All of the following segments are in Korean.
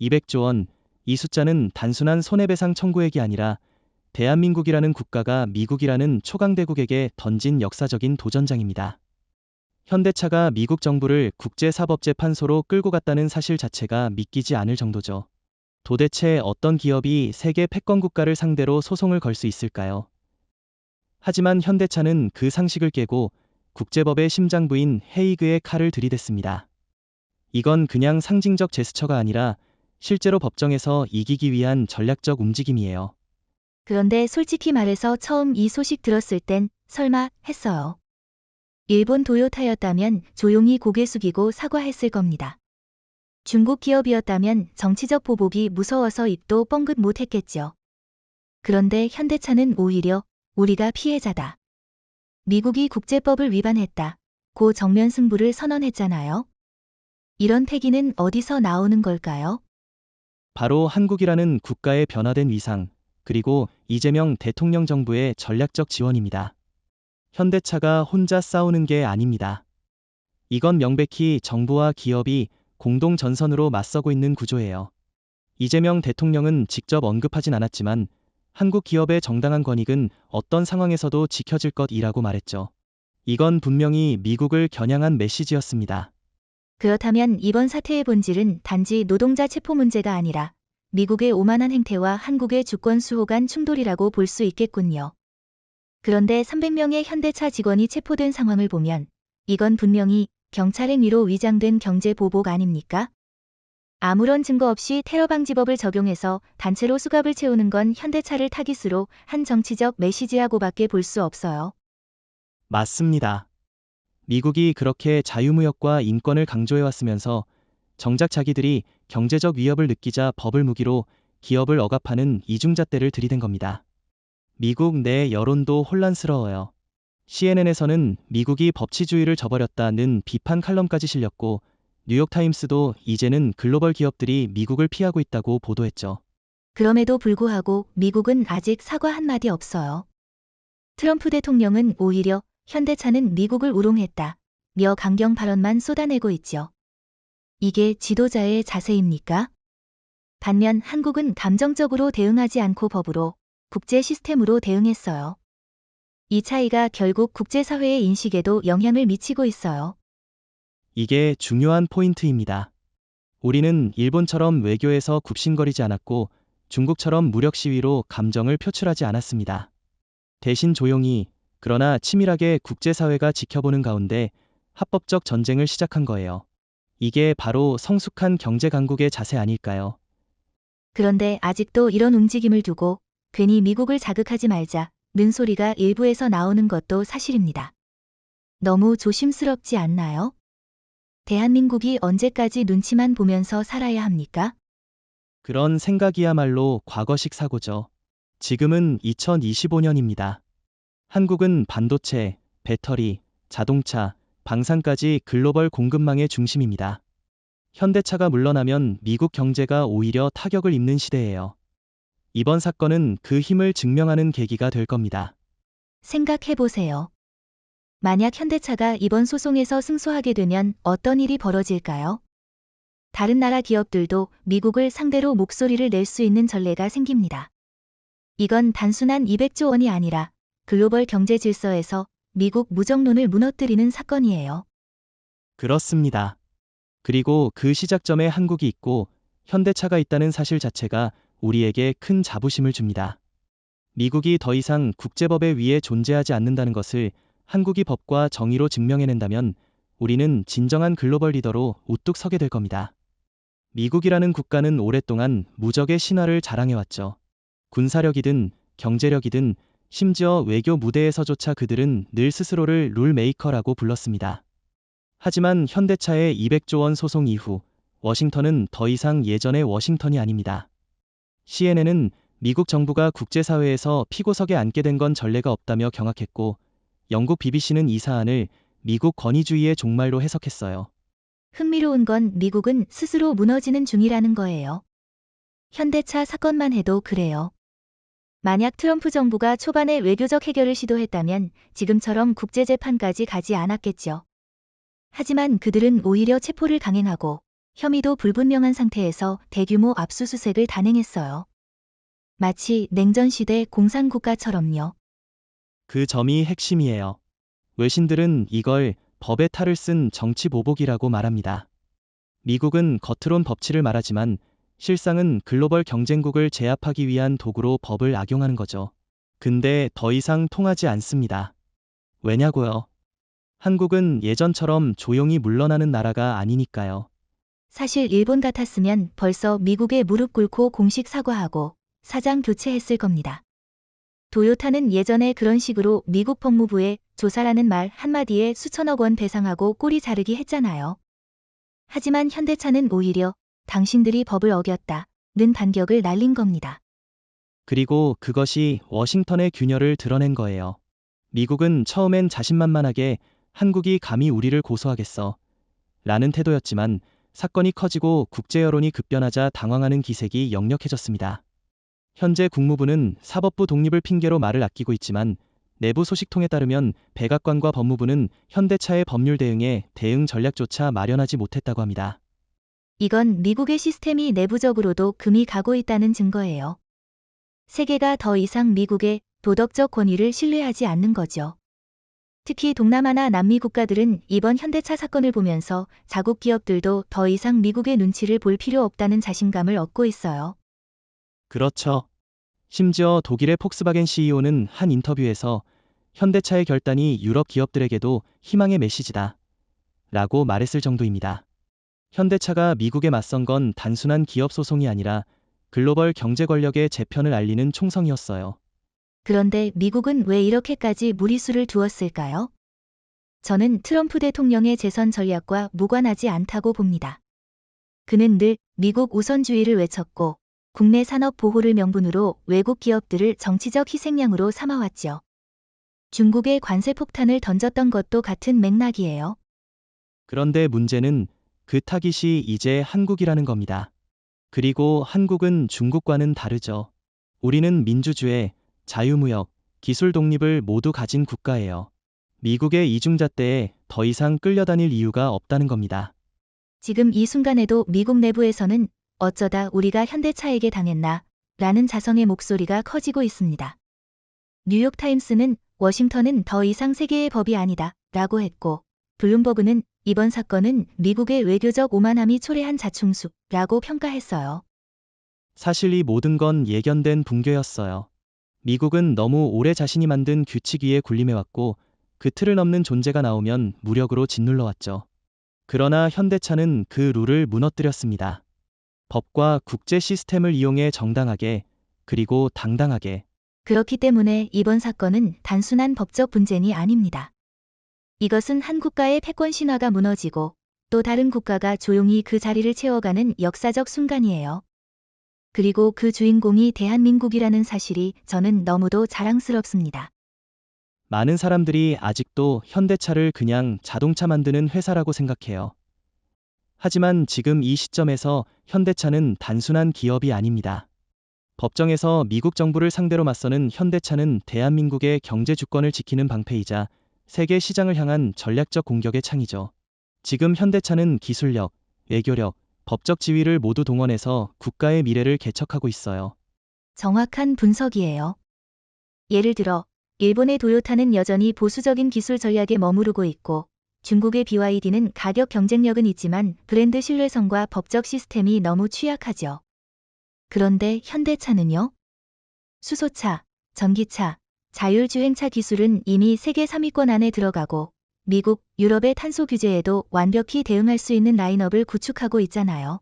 200조 원, 이 숫자는 단순한 손해배상 청구액이 아니라 대한민국이라는 국가가 미국이라는 초강대국에게 던진 역사적인 도전장입니다. 현대차가 미국 정부를 국제사법재판소로 끌고 갔다는 사실 자체가 믿기지 않을 정도죠. 도대체 어떤 기업이 세계 패권 국가를 상대로 소송을 걸 수 있을까요? 하지만 현대차는 그 상식을 깨고 국제법의 심장부인 헤이그에 칼을 들이댔습니다. 이건 그냥 상징적 제스처가 아니라 실제로 법정에서 이기기 위한 전략적 움직임이에요. 그런데 솔직히 말해서 처음 이 소식 들었을 땐 설마 했어요. 일본 도요타였다면 조용히 고개 숙이고 사과했을 겁니다. 중국 기업이었다면 정치적 보복이 무서워서 입도 뻥긋 못했겠죠. 그런데 현대차는 오히려 우리가 피해자다. 미국이 국제법을 위반했다. 고 정면 승부를 선언했잖아요. 이런 패기는 어디서 나오는 걸까요? 바로 한국이라는 국가의 변화된 위상, 그리고 이재명 대통령 정부의 전략적 지원입니다. 현대차가 혼자 싸우는 게 아닙니다. 이건 명백히 정부와 기업이 공동 전선으로 맞서고 있는 구조예요. 이재명 대통령은 직접 언급하진 않았지만 한국 기업의 정당한 권익은 어떤 상황에서도 지켜질 것이라고 말했죠. 이건 분명히 미국을 겨냥한 메시지였습니다. 그렇다면 이번 사태의 본질은 단지 노동자 체포 문제가 아니라 미국의 오만한 행태와 한국의 주권 수호 간 충돌이라고 볼 수 있겠군요. 그런데 300명의 현대차 직원이 체포된 상황을 보면 이건 분명히 경찰 행위로 위장된 경제 보복 아닙니까? 아무런 증거 없이 테러방지법을 적용해서 단체로 수갑을 채우는 건 현대차를 타깃으로 한 정치적 메시지라고밖에 볼 수 없어요. 맞습니다. 미국이 그렇게 자유무역과 인권을 강조해왔으면서 정작 자기들이 경제적 위협을 느끼자 법을 무기로 기업을 억압하는 이중잣대를 들이댄 겁니다. 미국 내 여론도 혼란스러워요. CNN에서는 미국이 법치주의를 저버렸다는 비판 칼럼까지 실렸고 뉴욕타임스도 이제는 글로벌 기업들이 미국을 피하고 있다고 보도했죠. 그럼에도 불구하고 미국은 아직 사과 한마디 없어요. 트럼프 대통령은 오히려 현대차는 미국을 우롱했다. 며 강경 발언만 쏟아내고 있죠. 이게 지도자의 자세입니까? 반면 한국은 감정적으로 대응하지 않고 법으로, 국제 시스템으로 대응했어요. 이 차이가 결국 국제사회의 인식에도 영향을 미치고 있어요. 이게 중요한 포인트입니다. 우리는 일본처럼 외교에서 굽신거리지 않았고 중국처럼 무력 시위로 감정을 표출하지 않았습니다. 대신 조용히, 그러나 치밀하게 국제사회가 지켜보는 가운데 합법적 전쟁을 시작한 거예요. 이게 바로 성숙한 경제 강국의 자세 아닐까요? 그런데 아직도 이런 움직임을 두고 괜히 미국을 자극하지 말자는 소리가 일부에서 나오는 것도 사실입니다. 너무 조심스럽지 않나요? 대한민국이 언제까지 눈치만 보면서 살아야 합니까? 그런 생각이야말로 과거식 사고죠. 지금은 2025년입니다. 한국은 반도체, 배터리, 자동차, 방산까지 글로벌 공급망의 중심입니다. 현대차가 물러나면 미국 경제가 오히려 타격을 입는 시대예요. 이번 사건은 그 힘을 증명하는 계기가 될 겁니다. 생각해보세요. 만약 현대차가 이번 소송에서 승소하게 되면 어떤 일이 벌어질까요? 다른 나라 기업들도 미국을 상대로 목소리를 낼 수 있는 전례가 생깁니다. 이건 단순한 200조 원이 아니라 글로벌 경제 질서에서 미국 무정론을 무너뜨리는 사건이에요. 그렇습니다. 그리고 그 시작점에 한국이 있고 현대차가 있다는 사실 자체가 우리에게 큰 자부심을 줍니다. 미국이 더 이상 국제법에 위에 존재하지 않는다는 것을 한국이 법과 정의로 증명해낸다면 우리는 진정한 글로벌 리더로 우뚝 서게 될 겁니다. 미국이라는 국가는 오랫동안 무적의 신화를 자랑해왔죠. 군사력이든 경제력이든 심지어 외교 무대에서조차 그들은 늘 스스로를 룰메이커라고 불렀습니다. 하지만 현대차의 200조 원 소송 이후 워싱턴은 더 이상 예전의 워싱턴이 아닙니다. CNN은 미국 정부가 국제사회에서 피고석에 앉게 된 건 전례가 없다며 경악했고 영국 BBC는 이 사안을 미국 권위주의의 종말로 해석했어요. 흥미로운 건 미국은 스스로 무너지는 중이라는 거예요. 현대차 사건만 해도 그래요. 만약 트럼프 정부가 초반에 외교적 해결을 시도했다면 지금처럼 국제재판까지 가지 않았겠죠. 하지만 그들은 오히려 체포를 강행하고 혐의도 불분명한 상태에서 대규모 압수수색을 단행했어요. 마치 냉전시대 공산국가처럼요. 그 점이 핵심이에요. 외신들은 이걸 법의 탈을 쓴 정치 보복이라고 말합니다. 미국은 겉으론 법치를 말하지만 실상은 글로벌 경쟁국을 제압하기 위한 도구로 법을 악용하는 거죠. 근데 더 이상 통하지 않습니다. 왜냐고요? 한국은 예전처럼 조용히 물러나는 나라가 아니니까요. 사실 일본 같았으면 벌써 미국에 무릎 꿇고 공식 사과하고 사장 교체했을 겁니다. 도요타는 예전에 그런 식으로 미국 법무부에 조사라는 말 한마디에 수천억 원 배상하고 꼬리 자르기 했잖아요. 하지만 현대차는 오히려 당신들이 법을 어겼다는 반격을 날린 겁니다. 그리고 그것이 워싱턴의 균열을 드러낸 거예요. 미국은 처음엔 자신만만하게 한국이 감히 우리를 고소하겠어 라는 태도였지만 사건이 커지고 국제 여론이 급변하자 당황하는 기색이 역력해졌습니다. 현재 국무부는 사법부 독립을 핑계로 말을 아끼고 있지만 내부 소식통에 따르면 백악관과 법무부는 현대차의 법률 대응에 대응 전략조차 마련하지 못했다고 합니다. 이건 미국의 시스템이 내부적으로도 금이 가고 있다는 증거예요. 세계가 더 이상 미국의 도덕적 권위를 신뢰하지 않는 거죠. 특히 동남아나 남미 국가들은 이번 현대차 사건을 보면서 자국 기업들도 더 이상 미국의 눈치를 볼 필요 없다는 자신감을 얻고 있어요. 그렇죠. 심지어 독일의 폭스바겐 CEO는 한 인터뷰에서 현대차의 결단이 유럽 기업들에게도 희망의 메시지다 라고 말했을 정도입니다. 현대차가 미국에 맞선 건 단순한 기업 소송이 아니라 글로벌 경제 권력의 재편을 알리는 총성이었어요. 그런데 미국은 왜 이렇게까지 무리수를 두었을까요? 저는 트럼프 대통령의 재선 전략과 무관하지 않다고 봅니다. 그는 늘 미국 우선주의를 외쳤고 국내 산업 보호를 명분으로 외국 기업들을 정치적 희생양으로 삼아왔죠. 중국에 관세 폭탄을 던졌던 것도 같은 맥락이에요. 그런데 문제는 그 타깃이 이제 한국이라는 겁니다. 그리고 한국은 중국과는 다르죠. 우리는 민주주의, 자유무역, 기술 독립을 모두 가진 국가예요. 미국의 이중잣대에 더 이상 끌려다닐 이유가 없다는 겁니다. 지금 이 순간에도 미국 내부에서는 어쩌다 우리가 현대차에게 당했나 라는 자성의 목소리가 커지고 있습니다. 뉴욕타임스는 워싱턴은 더 이상 세계의 법이 아니다 라고 했고 블룸버그는 이번 사건은 미국의 외교적 오만함이 초래한 자충수라고 평가했어요. 사실 이 모든 건 예견된 붕괴였어요. 미국은 너무 오래 자신이 만든 규칙 위에 군림해왔고 그 틀을 넘는 존재가 나오면 무력으로 짓눌러왔죠. 그러나 현대차는 그 룰을 무너뜨렸습니다. 법과 국제 시스템을 이용해 정당하게 그리고 당당하게. 그렇기 때문에 이번 사건은 단순한 법적 분쟁이 아닙니다. 이것은 한 국가의 패권 신화가 무너지고 또 다른 국가가 조용히 그 자리를 채워가는 역사적 순간이에요. 그리고 그 주인공이 대한민국이라는 사실이 저는 너무도 자랑스럽습니다. 많은 사람들이 아직도 현대차를 그냥 자동차 만드는 회사라고 생각해요. 하지만 지금 이 시점에서 현대차는 단순한 기업이 아닙니다. 법정에서 미국 정부를 상대로 맞서는 현대차는 대한민국의 경제 주권을 지키는 방패이자 세계 시장을 향한 전략적 공격의 창이죠. 지금 현대차는 기술력, 외교력, 법적 지위를 모두 동원해서 국가의 미래를 개척하고 있어요. 정확한 분석이에요. 예를 들어 일본의 도요타는 여전히 보수적인 기술 전략에 머무르고 있고 중국의 BYD는 가격 경쟁력은 있지만 브랜드 신뢰성과 법적 시스템이 너무 취약하죠. 그런데 현대차는요? 수소차, 전기차, 자율주행차 기술은 이미 세계 3위권 안에 들어가고 미국, 유럽의 탄소 규제에도 완벽히 대응할 수 있는 라인업을 구축하고 있잖아요.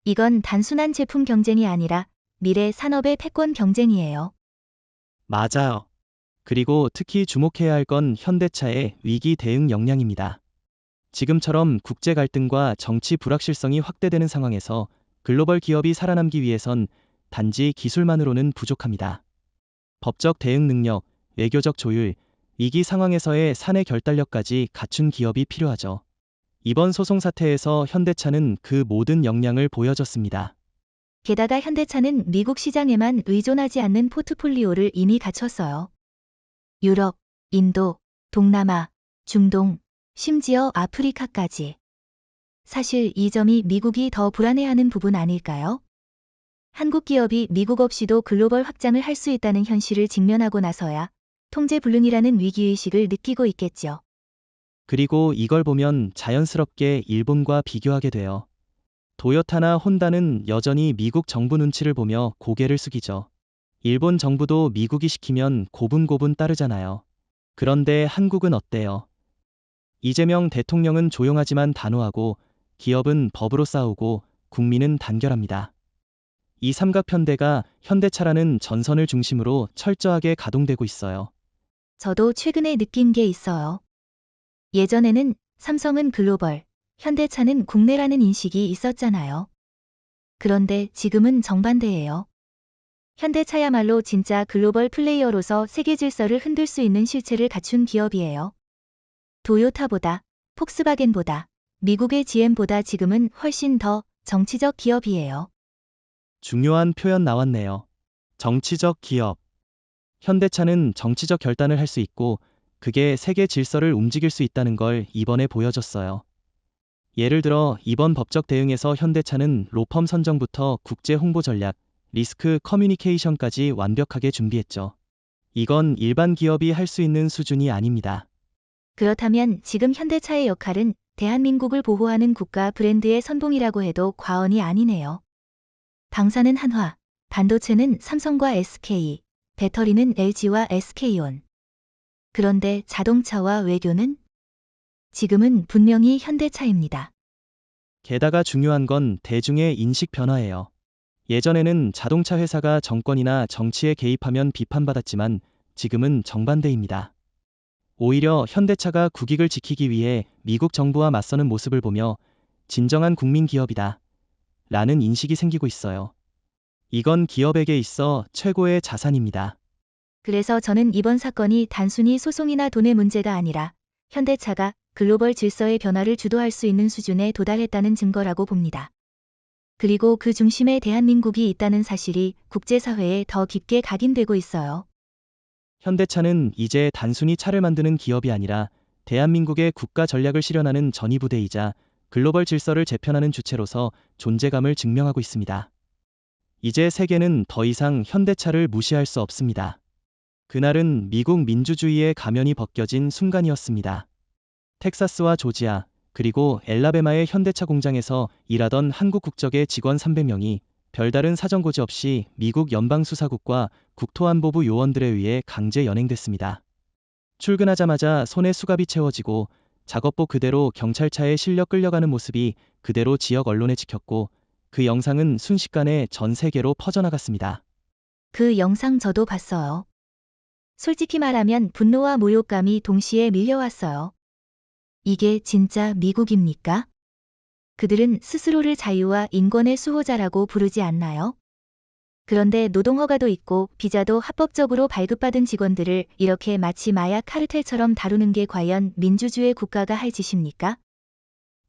이건 단순한 제품 경쟁이 아니라 미래 산업의 패권 경쟁이에요. 맞아요. 그리고 특히 주목해야 할 건 현대차의 위기 대응 역량입니다. 지금처럼 국제 갈등과 정치 불확실성이 확대되는 상황에서 글로벌 기업이 살아남기 위해선 단지 기술만으로는 부족합니다. 법적 대응 능력, 외교적 조율, 위기 상황에서의 사내 결단력까지 갖춘 기업이 필요하죠. 이번 소송 사태에서 현대차는 그 모든 역량을 보여줬습니다. 게다가 현대차는 미국 시장에만 의존하지 않는 포트폴리오를 이미 갖췄어요. 유럽, 인도, 동남아, 중동, 심지어 아프리카까지. 사실 이 점이 미국이 더 불안해하는 부분 아닐까요? 한국 기업이 미국 없이도 글로벌 확장을 할 수 있다는 현실을 직면하고 나서야 통제불능이라는 위기의식을 느끼고 있겠죠. 그리고 이걸 보면 자연스럽게 일본과 비교하게 돼요. 도요타나 혼다는 여전히 미국 정부 눈치를 보며 고개를 숙이죠. 일본 정부도 미국이 시키면 고분고분 따르잖아요. 그런데 한국은 어때요? 이재명 대통령은 조용하지만 단호하고 기업은 법으로 싸우고 국민은 단결합니다. 이 삼각편대가 현대차라는 전선을 중심으로 철저하게 가동되고 있어요. 저도 최근에 느낀 게 있어요. 예전에는 삼성은 글로벌, 현대차는 국내라는 인식이 있었잖아요. 그런데 지금은 정반대예요. 현대차야말로 진짜 글로벌 플레이어로서 세계 질서를 흔들 수 있는 실체를 갖춘 기업이에요. 도요타보다, 폭스바겐보다, 미국의 GM보다 지금은 훨씬 더 정치적 기업이에요. 중요한 표현 나왔네요. 정치적 기업. 현대차는 정치적 결단을 할 수 있고 그게 세계 질서를 움직일 수 있다는 걸 이번에 보여줬어요. 예를 들어 이번 법적 대응에서 현대차는 로펌 선정부터 국제 홍보 전략, 리스크 커뮤니케이션까지 완벽하게 준비했죠. 이건 일반 기업이 할 수 있는 수준이 아닙니다. 그렇다면 지금 현대차의 역할은 대한민국을 보호하는 국가 브랜드의 선봉이라고 해도 과언이 아니네요. 방사는 한화, 반도체는 삼성과 SK, 배터리는 LG와 SK온. 그런데 자동차와 외교는? 지금은 분명히 현대차입니다. 게다가 중요한 건 대중의 인식 변화예요. 예전에는 자동차 회사가 정권이나 정치에 개입하면 비판받았지만 지금은 정반대입니다. 오히려 현대차가 국익을 지키기 위해 미국 정부와 맞서는 모습을 보며 진정한 국민 기업이다 라는 인식이 생기고 있어요. 이건 기업에게 있어 최고의 자산입니다. 그래서 저는 이번 사건이 단순히 소송이나 돈의 문제가 아니라 현대차가 글로벌 질서의 변화를 주도할 수 있는 수준에 도달했다는 증거라고 봅니다. 그리고 그 중심에 대한민국이 있다는 사실이 국제사회에 더 깊게 각인되고 있어요. 현대차는 이제 단순히 차를 만드는 기업이 아니라 대한민국의 국가 전략을 실현하는 전위부대이자 글로벌 질서를 재편하는 주체로서 존재감을 증명하고 있습니다. 이제 세계는 더 이상 현대차를 무시할 수 없습니다. 그날은 미국 민주주의의 가면이 벗겨진 순간이었습니다. 텍사스와 조지아, 그리고 엘라베마의 현대차 공장에서 일하던 한국 국적의 직원 300명이 별다른 사정고지 없이 미국 연방수사국과 국토안보부 요원들에 의해 강제 연행됐습니다. 출근하자마자 손에 수갑이 채워지고 작업복 그대로 경찰차에 실려 끌려가는 모습이 그대로 지역 언론에 찍혔고 그 영상은 순식간에 전 세계로 퍼져나갔습니다. 그 영상 저도 봤어요. 솔직히 말하면 분노와 모욕감이 동시에 밀려왔어요. 이게 진짜 미국입니까? 그들은 스스로를 자유와 인권의 수호자라고 부르지 않나요? 그런데 노동허가도 있고 비자도 합법적으로 발급받은 직원들을 이렇게 마치 마약 카르텔처럼 다루는 게 과연 민주주의 국가가 할 짓입니까?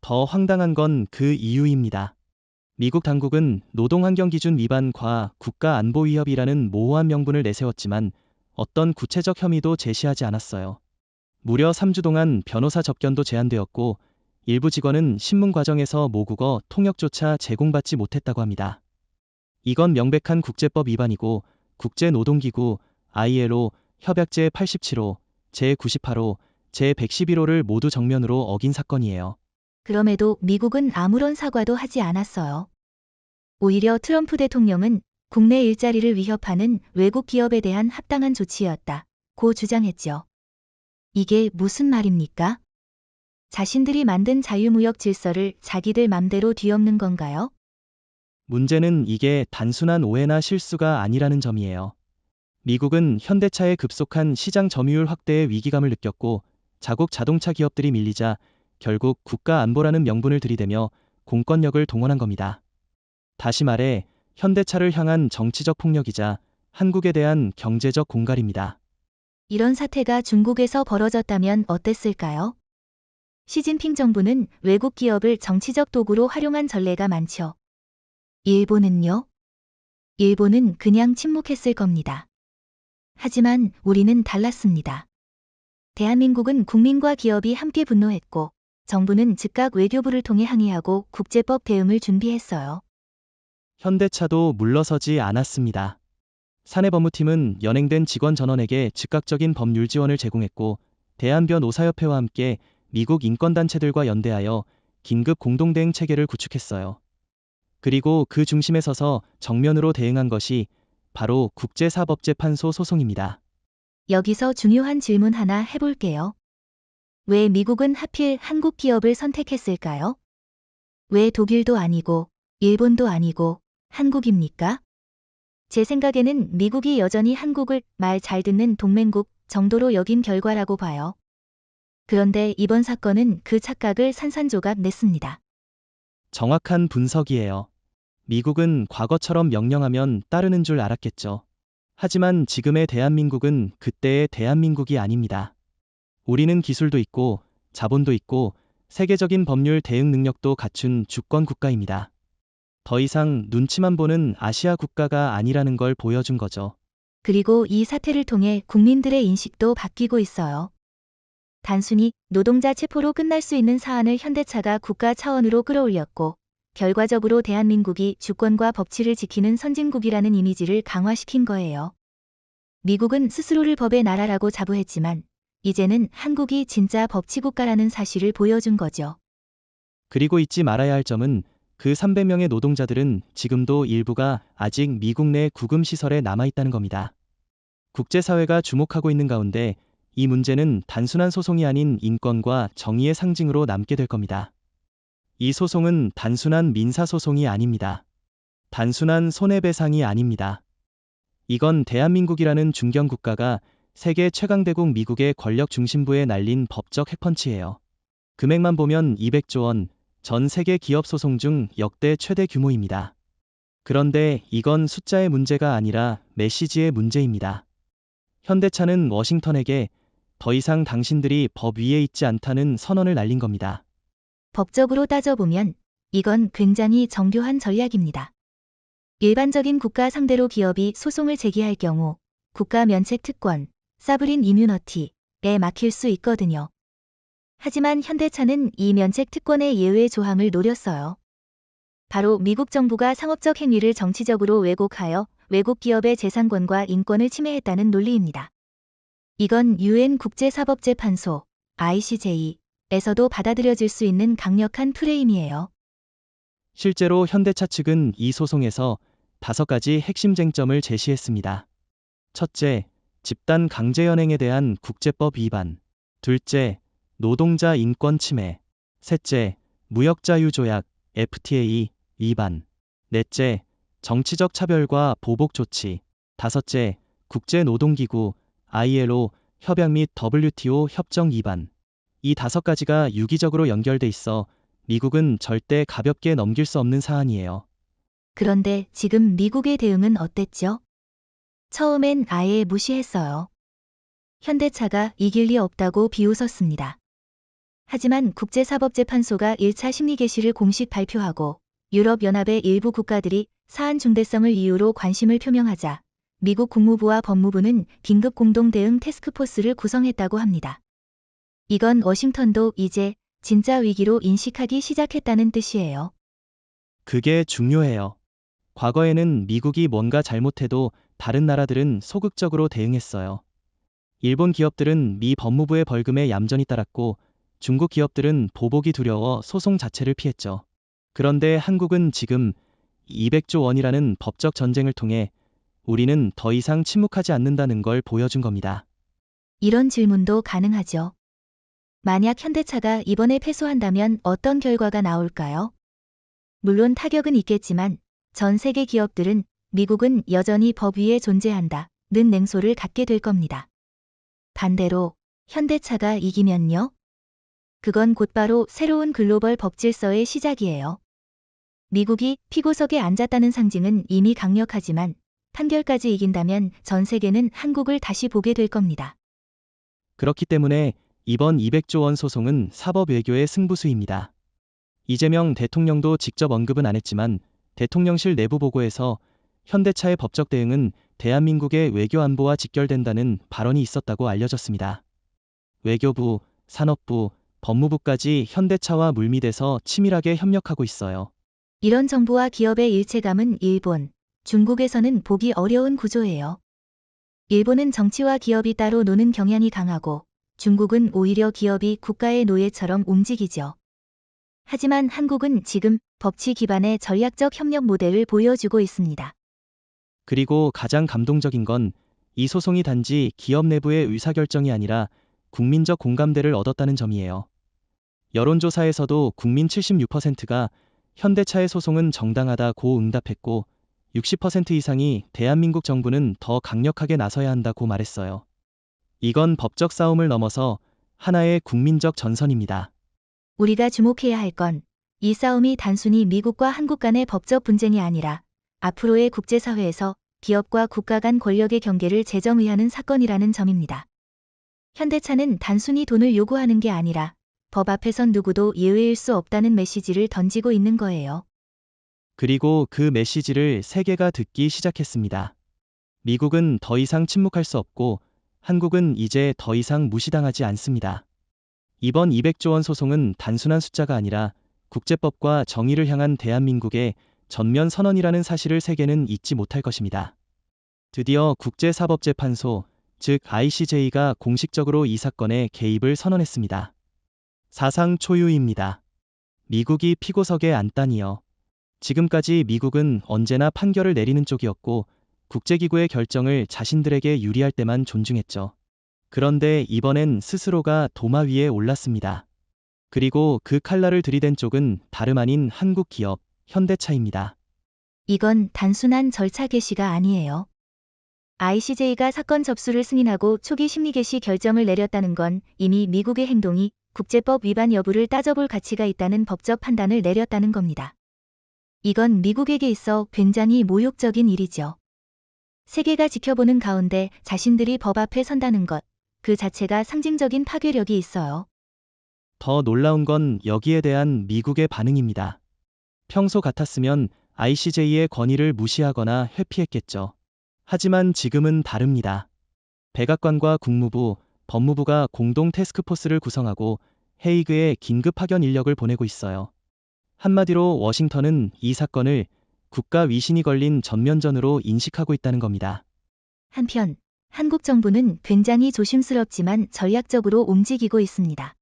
더 황당한 건 그 이유입니다. 미국 당국은 노동환경기준 위반과 국가안보위협이라는 모호한 명분을 내세웠지만 어떤 구체적 혐의도 제시하지 않았어요. 무려 3주 동안 변호사 접견도 제한되었고 일부 직원은 신문 과정에서 모국어 통역조차 제공받지 못했다고 합니다. 이건 명백한 국제법 위반이고 국제노동기구 ILO 협약 제87호, 제98호, 제111호를 모두 정면으로 어긴 사건이에요. 그럼에도 미국은 아무런 사과도 하지 않았어요. 오히려 트럼프 대통령은 국내 일자리를 위협하는 외국 기업에 대한 합당한 조치였다고 주장했죠. 이게 무슨 말입니까? 자신들이 만든 자유무역 질서를 자기들 맘대로 뒤엎는 건가요? 문제는 이게 단순한 오해나 실수가 아니라는 점이에요. 미국은 현대차의 급속한 시장 점유율 확대에 위기감을 느꼈고 자국 자동차 기업들이 밀리자 결국 국가 안보라는 명분을 들이대며 공권력을 동원한 겁니다. 다시 말해 현대차를 향한 정치적 폭력이자 한국에 대한 경제적 공갈입니다. 이런 사태가 중국에서 벌어졌다면 어땠을까요? 시진핑 정부는 외국 기업을 정치적 도구로 활용한 전례가 많죠. 일본은요? 일본은 그냥 침묵했을 겁니다. 하지만 우리는 달랐습니다. 대한민국은 국민과 기업이 함께 분노했고 정부는 즉각 외교부를 통해 항의하고 국제법 대응을 준비했어요. 현대차도 물러서지 않았습니다. 사내법무팀은 연행된 직원 전원에게 즉각적인 법률 지원을 제공했고, 대한변호사협회와 함께 미국 인권단체들과 연대하여 긴급 공동대응 체계를 구축했어요. 그리고 그 중심에 서서 정면으로 대응한 것이 바로 국제사법재판소 소송입니다. 여기서 중요한 질문 하나 해볼게요. 왜 미국은 하필 한국 기업을 선택했을까요? 왜 독일도 아니고, 일본도 아니고, 한국입니까? 제 생각에는 미국이 여전히 한국을 말 잘 듣는 동맹국 정도로 여긴 결과라고 봐요. 그런데 이번 사건은 그 착각을 산산조각 냈습니다. 정확한 분석이에요. 미국은 과거처럼 명령하면 따르는 줄 알았겠죠. 하지만 지금의 대한민국은 그때의 대한민국이 아닙니다. 우리는 기술도 있고, 자본도 있고, 세계적인 법률 대응 능력도 갖춘 주권 국가입니다. 더 이상 눈치만 보는 아시아 국가가 아니라는 걸 보여준 거죠. 그리고 이 사태를 통해 국민들의 인식도 바뀌고 있어요. 단순히 노동자 체포로 끝날 수 있는 사안을 현대차가 국가 차원으로 끌어올렸고, 결과적으로 대한민국이 주권과 법치를 지키는 선진국이라는 이미지를 강화시킨 거예요. 미국은 스스로를 법의 나라라고 자부했지만, 이제는 한국이 진짜 법치국가라는 사실을 보여준 거죠. 그리고 잊지 말아야 할 점은 그 300명의 노동자들은 지금도 일부가 아직 미국 내 구금시설에 남아있다는 겁니다. 국제사회가 주목하고 있는 가운데 이 문제는 단순한 소송이 아닌 인권과 정의의 상징으로 남게 될 겁니다. 이 소송은 단순한 민사소송이 아닙니다. 단순한 손해배상이 아닙니다. 이건 대한민국이라는 중견국가가 세계 최강대국 미국의 권력 중심부에 날린 법적 핵펀치예요. 금액만 보면 200조 원, 전 세계 기업 소송 중 역대 최대 규모입니다. 그런데 이건 숫자의 문제가 아니라 메시지의 문제입니다. 현대차는 워싱턴에게 더 이상 당신들이 법 위에 있지 않다는 선언을 날린 겁니다. 법적으로 따져보면 이건 굉장히 정교한 전략입니다. 일반적인 국가 상대로 기업이 소송을 제기할 경우 국가 면책 특권, 사브린 이뮤너티에 막힐 수 있거든요. 하지만 현대차는 이 면책 특권의 예외 조항을 노렸어요. 바로 미국 정부가 상업적 행위를 정치적으로 왜곡하여 외국 기업의 재산권과 인권을 침해했다는 논리입니다. 이건 UN 국제사법재판소, ICJ에서도 받아들여질 수 있는 강력한 프레임이에요. 실제로 현대차 측은 이 소송에서 5가지 핵심 쟁점을 제시했습니다. 첫째, 집단 강제연행에 대한 국제법 위반. 둘째, 노동자 인권 침해. 셋째, 무역자유조약 FTA 위반. 넷째, 정치적 차별과 보복 조치. 다섯째, 국제노동기구 ILO 협약 및 WTO 협정 위반. 이 5가지가 유기적으로 연결돼 있어 미국은 절대 가볍게 넘길 수 없는 사안이에요. 그런데 지금 미국의 대응은 어땠죠? 처음엔 아예 무시했어요. 현대차가 이길 리 없다고 비웃었습니다. 하지만 국제사법재판소가 1차 심리 개시를 공식 발표하고 유럽연합의 일부 국가들이 사안 중대성을 이유로 관심을 표명하자 미국 국무부와 법무부는 긴급 공동대응 태스크포스를 구성했다고 합니다. 이건 워싱턴도 이제 진짜 위기로 인식하기 시작했다는 뜻이에요. 그게 중요해요. 과거에는 미국이 뭔가 잘못해도 다른 나라들은 소극적으로 대응했어요. 일본 기업들은 미 법무부의 벌금에 얌전히 따랐고, 중국 기업들은 보복이 두려워 소송 자체를 피했죠. 그런데 한국은 지금 200조 원이라는 법적 전쟁을 통해 우리는 더 이상 침묵하지 않는다는 걸 보여준 겁니다. 이런 질문도 가능하죠. 만약 현대차가 이번에 패소한다면 어떤 결과가 나올까요? 물론 타격은 있겠지만 전 세계 기업들은 미국은 여전히 법 위에 존재한다는 냉소를 갖게 될 겁니다. 반대로 현대차가 이기면요? 그건 곧바로 새로운 글로벌 법 질서의 시작이에요. 미국이 피고석에 앉았다는 상징은 이미 강력하지만 판결까지 이긴다면 전 세계는 한국을 다시 보게 될 겁니다. 그렇기 때문에 이번 200조 원 소송은 사법 외교의 승부수입니다. 이재명 대통령도 직접 언급은 안 했지만 대통령실 내부 보고에서 현대차의 법적 대응은 대한민국의 외교 안보와 직결된다는 발언이 있었다고 알려졌습니다. 외교부, 산업부, 법무부까지 현대차와 물밑에서 치밀하게 협력하고 있어요. 이런 정부와 기업의 일체감은 일본, 중국에서는 보기 어려운 구조예요. 일본은 정치와 기업이 따로 노는 경향이 강하고 중국은 오히려 기업이 국가의 노예처럼 움직이죠. 하지만 한국은 지금 법치 기반의 전략적 협력 모델을 보여주고 있습니다. 그리고 가장 감동적인 건 이 소송이 단지 기업 내부의 의사결정이 아니라 국민적 공감대를 얻었다는 점이에요. 여론조사에서도 국민 76%가 현대차의 소송은 정당하다고 응답했고 60% 이상이 대한민국 정부는 더 강력하게 나서야 한다고 말했어요. 이건 법적 싸움을 넘어서 하나의 국민적 전선입니다. 우리가 주목해야 할 건 이 싸움이 단순히 미국과 한국 간의 법적 분쟁이 아니라 앞으로의 국제사회에서 기업과 국가 간 권력의 경계를 재정의하는 사건이라는 점입니다. 현대차는 단순히 돈을 요구하는 게 아니라 법 앞에선 누구도 예외일 수 없다는 메시지를 던지고 있는 거예요. 그리고 그 메시지를 세계가 듣기 시작했습니다. 미국은 더 이상 침묵할 수 없고 한국은 이제 더 이상 무시당하지 않습니다. 이번 200조 원 소송은 단순한 숫자가 아니라 국제법과 정의를 향한 대한민국의 전면 선언이라는 사실을 세계는 잊지 못할 것입니다. 드디어 국제사법재판소, 즉 ICJ가 공식적으로 이 사건에 개입을 선언했습니다. 사상 초유입니다. 미국이 피고석에 앉다니요. 지금까지 미국은 언제나 판결을 내리는 쪽이었고 국제기구의 결정을 자신들에게 유리할 때만 존중했죠. 그런데 이번엔 스스로가 도마 위에 올랐습니다. 그리고 그 칼날을 들이댄 쪽은 다름 아닌 한국 기업, 현대차입니다. 이건 단순한 절차 개시가 아니에요. ICJ가 사건 접수를 승인하고 초기 심리 개시 결정을 내렸다는 건 이미 미국의 행동이 국제법 위반 여부를 따져볼 가치가 있다는 법적 판단을 내렸다는 겁니다. 이건 미국에게 있어 굉장히 모욕적인 일이죠. 세계가 지켜보는 가운데 자신들이 법 앞에 선다는 것, 그 자체가 상징적인 파괴력이 있어요. 더 놀라운 건 여기에 대한 미국의 반응입니다. 평소 같았으면 ICJ의 권위를 무시하거나 회피했겠죠. 하지만 지금은 다릅니다. 백악관과 국무부, 법무부가 공동 태스크포스를 구성하고 헤이그에 긴급 파견 인력을 보내고 있어요. 한마디로 워싱턴은 이 사건을 국가 위신이 걸린 전면전으로 인식하고 있다는 겁니다. 한편 한국 정부는 굉장히 조심스럽지만 전략적으로 움직이고 있습니다.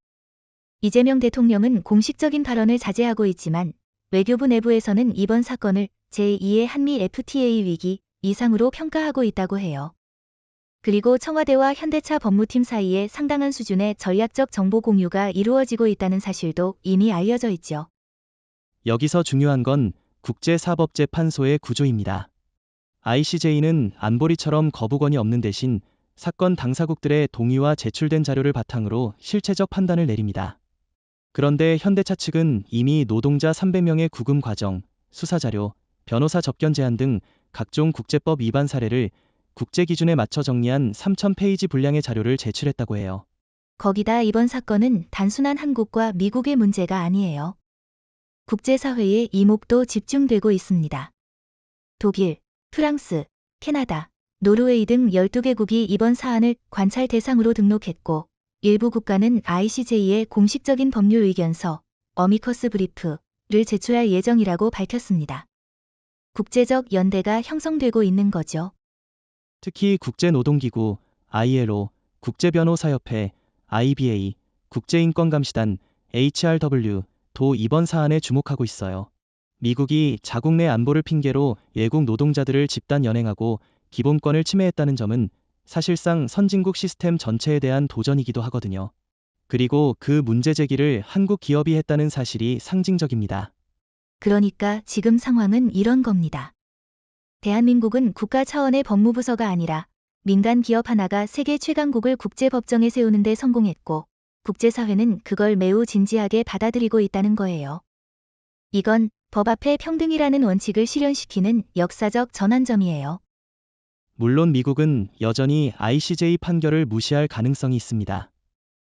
이재명 대통령은 공식적인 발언을 자제하고 있지만 외교부 내부에서는 이번 사건을 제2의 한미 FTA 위기 이상으로 평가하고 있다고 해요. 그리고 청와대와 현대차 법무팀 사이에 상당한 수준의 전략적 정보 공유가 이루어지고 있다는 사실도 이미 알려져 있죠. 여기서 중요한 건 국제사법재판소의 구조입니다. ICJ는 안보리처럼 거부권이 없는 대신 사건 당사국들의 동의와 제출된 자료를 바탕으로 실체적 판단을 내립니다. 그런데 현대차 측은 이미 노동자 300명의 구금 과정, 수사자료, 변호사 접견 제한 등 각종 국제법 위반 사례를 국제 기준에 맞춰 정리한 3,000페이지 분량의 자료를 제출했다고 해요. 거기다 이번 사건은 단순한 한국과 미국의 문제가 아니에요. 국제사회의 이목도 집중되고 있습니다. 독일, 프랑스, 캐나다, 노르웨이 등 12개국이 이번 사안을 관찰 대상으로 등록했고 일부 국가는 ICJ의 공식적인 법률 의견서, 어미커스 브리프를 제출할 예정이라고 밝혔습니다. 국제적 연대가 형성되고 있는 거죠. 특히 국제노동기구, ILO, 국제변호사협회, IBA, 국제인권감시단, HRW도 이번 사안에 주목하고 있어요. 미국이 자국 내 안보를 핑계로 외국 노동자들을 집단 연행하고 기본권을 침해했다는 점은 사실상 선진국 시스템 전체에 대한 도전이기도 하거든요. 그리고 그 문제 제기를 한국 기업이 했다는 사실이 상징적입니다. 그러니까 지금 상황은 이런 겁니다. 대한민국은 국가 차원의 법무부서가 아니라 민간 기업 하나가 세계 최강국을 국제법정에 세우는 데 성공했고 국제사회는 그걸 매우 진지하게 받아들이고 있다는 거예요. 이건 법 앞에 평등이라는 원칙을 실현시키는 역사적 전환점이에요. 물론 미국은 여전히 ICJ 판결을 무시할 가능성이 있습니다.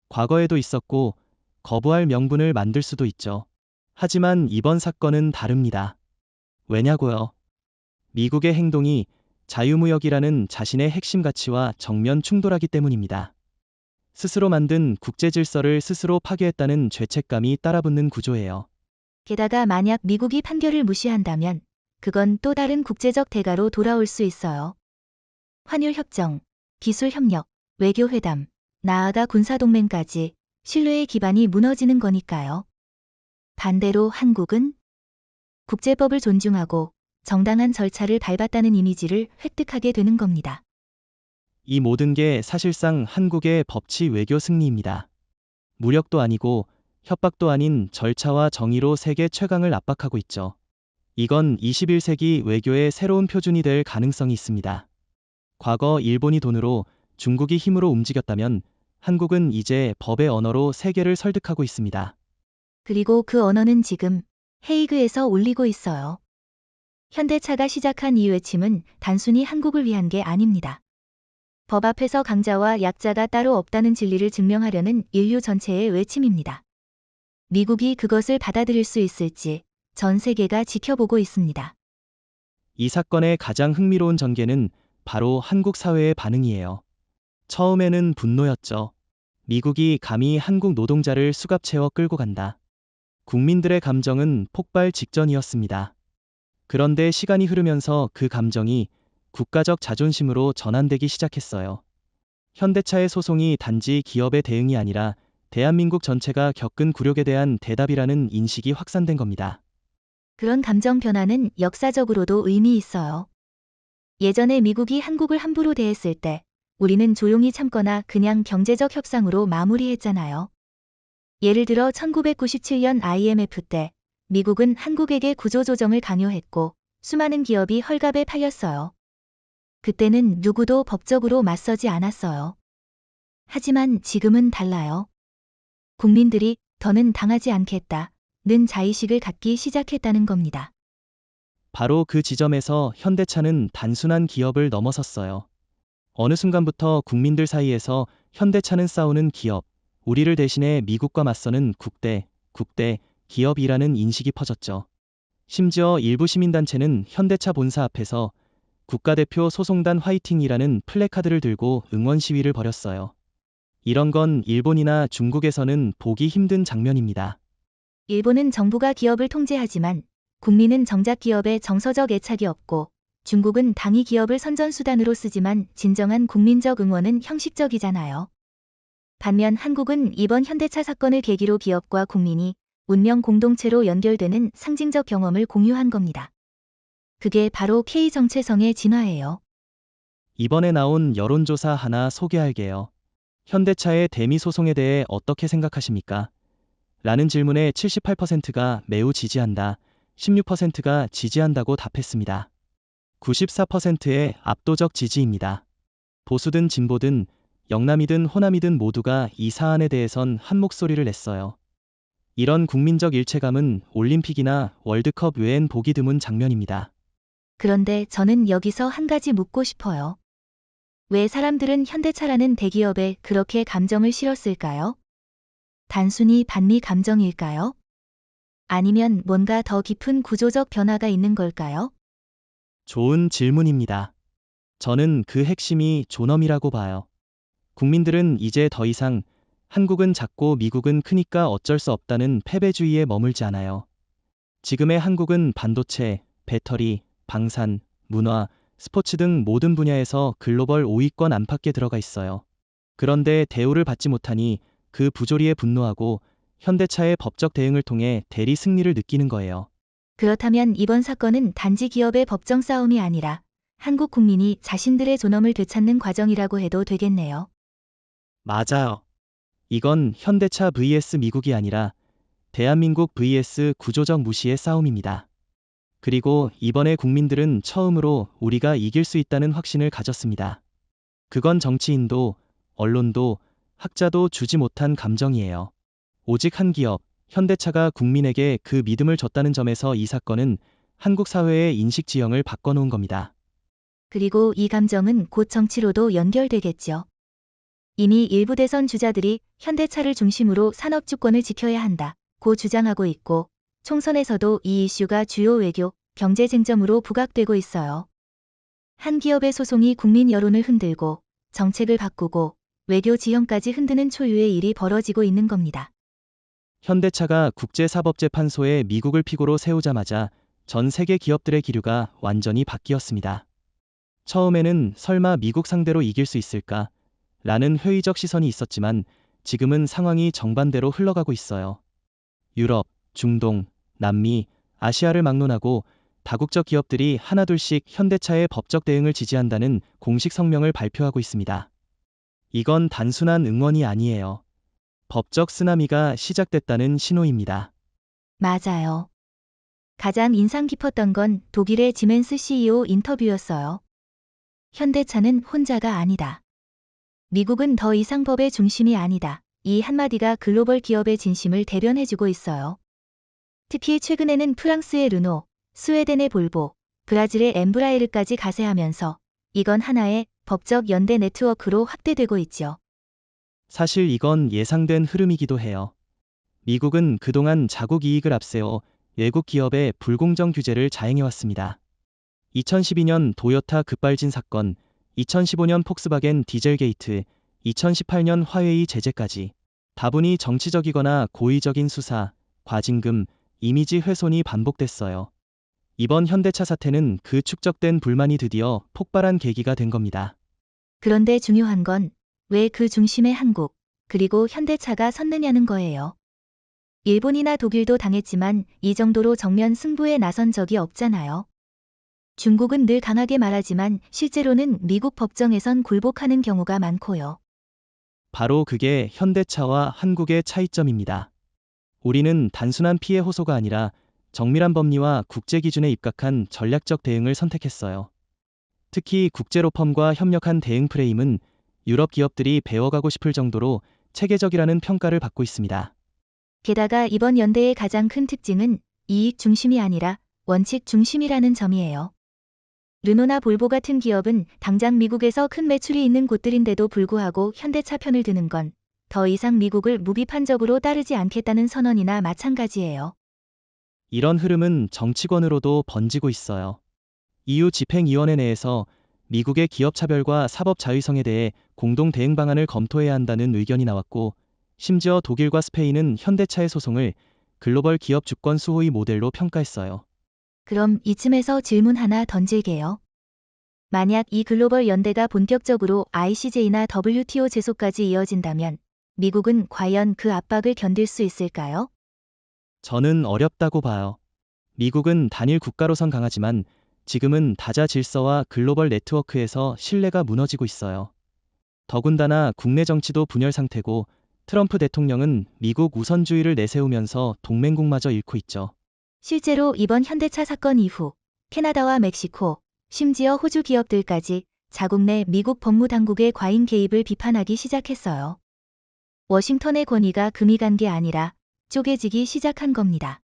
과거에도 있었고 거부할 명분을 만들 수도 있죠. 하지만 이번 사건은 다릅니다. 왜냐고요? 미국의 행동이 자유무역이라는 자신의 핵심 가치와 정면 충돌하기 때문입니다. 스스로 만든 국제 질서를 스스로 파괴했다는 죄책감이 따라붙는 구조예요. 게다가 만약 미국이 판결을 무시한다면 그건 또 다른 국제적 대가로 돌아올 수 있어요. 환율협정, 기술협력, 외교회담, 나아가 군사동맹까지 신뢰의 기반이 무너지는 거니까요. 반대로 한국은 국제법을 존중하고 정당한 절차를 밟았다는 이미지를 획득하게 되는 겁니다. 이 모든 게 사실상 한국의 법치 외교 승리입니다. 무력도 아니고 협박도 아닌 절차와 정의로 세계 최강을 압박하고 있죠. 이건 21세기 외교의 새로운 표준이 될 가능성이 있습니다. 과거 일본이 돈으로, 중국이 힘으로 움직였다면 한국은 이제 법의 언어로 세계를 설득하고 있습니다. 그리고 그 언어는 지금 헤이그에서 울리고 있어요. 현대차가 시작한 이 외침은 단순히 한국을 위한 게 아닙니다. 법 앞에서 강자와 약자가 따로 없다는 진리를 증명하려는 인류 전체의 외침입니다. 미국이 그것을 받아들일 수 있을지 전 세계가 지켜보고 있습니다. 이 사건의 가장 흥미로운 전개는 바로 한국 사회의 반응이에요. 처음에는 분노였죠. 미국이 감히 한국 노동자를 수갑 채워 끌고 간다. 국민들의 감정은 폭발 직전이었습니다. 그런데 시간이 흐르면서 그 감정이 국가적 자존심으로 전환되기 시작했어요. 현대차의 소송이 단지 기업의 대응이 아니라 대한민국 전체가 겪은 굴욕에 대한 대답이라는 인식이 확산된 겁니다. 그런 감정 변화는 역사적으로도 의미 있어요. 예전에 미국이 한국을 함부로 대했을 때 우리는 조용히 참거나 그냥 경제적 협상으로 마무리했잖아요. 예를 들어 1997년 IMF 때 미국은 한국에게 구조조정을 강요했고 수많은 기업이 헐값에 팔렸어요. 그때는 누구도 법적으로 맞서지 않았어요. 하지만 지금은 달라요. 국민들이 더는 당하지 않겠다는 자의식을 갖기 시작했다는 겁니다. 바로 그 지점에서 현대차는 단순한 기업을 넘어섰어요. 어느 순간부터 국민들 사이에서 현대차는 싸우는 기업, 우리를 대신해 미국과 맞서는 국대 기업이라는 인식이 퍼졌죠. 심지어 일부 시민단체는 현대차 본사 앞에서 국가대표 소송단 화이팅이라는 플래카드를 들고 응원 시위를 벌였어요. 이런 건 일본이나 중국에서는 보기 힘든 장면입니다. 일본은 정부가 기업을 통제하지만 국민은 정작 기업에 정서적 애착이 없고 중국은 당이 기업을 선전수단으로 쓰지만 진정한 국민적 응원은 형식적이잖아요. 반면 한국은 이번 현대차 사건을 계기로 기업과 국민이 운명 공동체로 연결되는 상징적 경험을 공유한 겁니다. 그게 바로 K정체성의 진화예요. 이번에 나온 여론조사 하나 소개할게요. 현대차의 대미 소송에 대해 어떻게 생각하십니까? 라는 질문에 78%가 매우 지지한다, 16%가 지지한다고 답했습니다. 94%의 압도적 지지입니다. 보수든 진보든 영남이든 호남이든 모두가 이 사안에 대해선 한 목소리를 냈어요. 이런 국민적 일체감은 올림픽이나 월드컵 외엔 보기 드문 장면입니다. 그런데 저는 여기서 한 가지 묻고 싶어요. 왜 사람들은 현대차라는 대기업에 그렇게 감정을 실었을까요? 단순히 반미 감정일까요? 아니면 뭔가 더 깊은 구조적 변화가 있는 걸까요? 좋은 질문입니다. 저는 그 핵심이 존엄이라고 봐요. 국민들은 이제 더 이상 한국은 작고 미국은 크니까 어쩔 수 없다는 패배주의에 머물지 않아요. 지금의 한국은 반도체, 배터리, 방산, 문화, 스포츠 등 모든 분야에서 글로벌 5위권 안팎에 들어가 있어요. 그런데 대우를 받지 못하니 그 부조리에 분노하고 현대차의 법적 대응을 통해 대리 승리를 느끼는 거예요. 그렇다면 이번 사건은 단지 기업의 법정 싸움이 아니라 한국 국민이 자신들의 존엄을 되찾는 과정이라고 해도 되겠네요. 맞아요. 이건 현대차 vs 미국이 아니라 대한민국 vs 구조적 무시의 싸움입니다. 그리고 이번에 국민들은 처음으로 우리가 이길 수 있다는 확신을 가졌습니다. 그건 정치인도, 언론도, 학자도 주지 못한 감정이에요. 오직 한 기업, 현대차가 국민에게 그 믿음을 줬다는 점에서 이 사건은 한국 사회의 인식 지형을 바꿔놓은 겁니다. 그리고 이 감정은 곧 정치로도 연결되겠죠. 이미 일부 대선 주자들이 현대차를 중심으로 산업주권을 지켜야 한다고 주장하고 있고 총선에서도 이 이슈가 주요 외교, 경제 쟁점으로 부각되고 있어요. 한 기업의 소송이 국민 여론을 흔들고 정책을 바꾸고 외교 지형까지 흔드는 초유의 일이 벌어지고 있는 겁니다. 현대차가 국제사법재판소에 미국을 피고로 세우자마자 전 세계 기업들의 기류가 완전히 바뀌었습니다. 처음에는 설마 미국 상대로 이길 수 있을까? 라는 회의적 시선이 있었지만 지금은 상황이 정반대로 흘러가고 있어요. 유럽, 중동, 남미, 아시아를 막론하고 다국적 기업들이 하나둘씩 현대차의 법적 대응을 지지한다는 공식 성명을 발표하고 있습니다. 이건 단순한 응원이 아니에요. 법적 쓰나미가 시작됐다는 신호입니다. 맞아요. 가장 인상 깊었던 건 독일의 지멘스 CEO 인터뷰였어요. 현대차는 혼자가 아니다. 미국은 더 이상 법의 중심이 아니다. 이 한마디가 글로벌 기업의 진심을 대변해주고 있어요. 특히 최근에는 프랑스의 르노, 스웨덴의 볼보, 브라질의 엠브라에르까지 가세하면서 이건 하나의 법적 연대 네트워크로 확대되고 있죠. 사실 이건 예상된 흐름이기도 해요. 미국은 그동안 자국 이익을 앞세워 외국 기업의 불공정 규제를 자행해왔습니다. 2012년 도요타 급발진 사건, 2015년 폭스바겐 디젤 게이트, 2018년 화웨이 제재까지 다분히 정치적이거나 고의적인 수사, 과징금, 이미지 훼손이 반복됐어요. 이번 현대차 사태는 그 축적된 불만이 드디어 폭발한 계기가 된 겁니다. 그런데 중요한 건 왜 그 중심에 한국, 그리고 현대차가 섰느냐는 거예요. 일본이나 독일도 당했지만 이 정도로 정면 승부에 나선 적이 없잖아요. 중국은 늘 강하게 말하지만 실제로는 미국 법정에선 굴복하는 경우가 많고요. 바로 그게 현대차와 한국의 차이점입니다. 우리는 단순한 피해 호소가 아니라 정밀한 법리와 국제 기준에 입각한 전략적 대응을 선택했어요. 특히 국제로펌과 협력한 대응 프레임은 유럽 기업들이 배워가고 싶을 정도로 체계적이라는 평가를 받고 있습니다. 게다가 이번 연대의 가장 큰 특징은 이익 중심이 아니라 원칙 중심이라는 점이에요. 르노나 볼보 같은 기업은 당장 미국에서 큰 매출이 있는 곳들인데도 불구하고 현대차 편을 드는 건 더 이상 미국을 무비판적으로 따르지 않겠다는 선언이나 마찬가지예요. 이런 흐름은 정치권으로도 번지고 있어요. EU 집행위원회 내에서 미국의 기업 차별과 사법 자유성에 대해 공동 대응 방안을 검토해야 한다는 의견이 나왔고, 심지어 독일과 스페인은 현대차의 소송을 글로벌 기업 주권 수호의 모델로 평가했어요. 그럼 이쯤에서 질문 하나 던질게요. 만약 이 글로벌 연대가 본격적으로 ICJ나 WTO 제소까지 이어진다면 미국은 과연 그 압박을 견딜 수 있을까요? 저는 어렵다고 봐요. 미국은 단일 국가로선 강하지만 지금은 다자 질서와 글로벌 네트워크에서 신뢰가 무너지고 있어요. 더군다나 국내 정치도 분열 상태고 트럼프 대통령은 미국 우선주의를 내세우면서 동맹국마저 잃고 있죠. 실제로 이번 현대차 사건 이후 캐나다와 멕시코, 심지어 호주 기업들까지 자국 내 미국 법무당국의 과잉 개입을 비판하기 시작했어요. 워싱턴의 권위가 금이 간 게 아니라 쪼개지기 시작한 겁니다.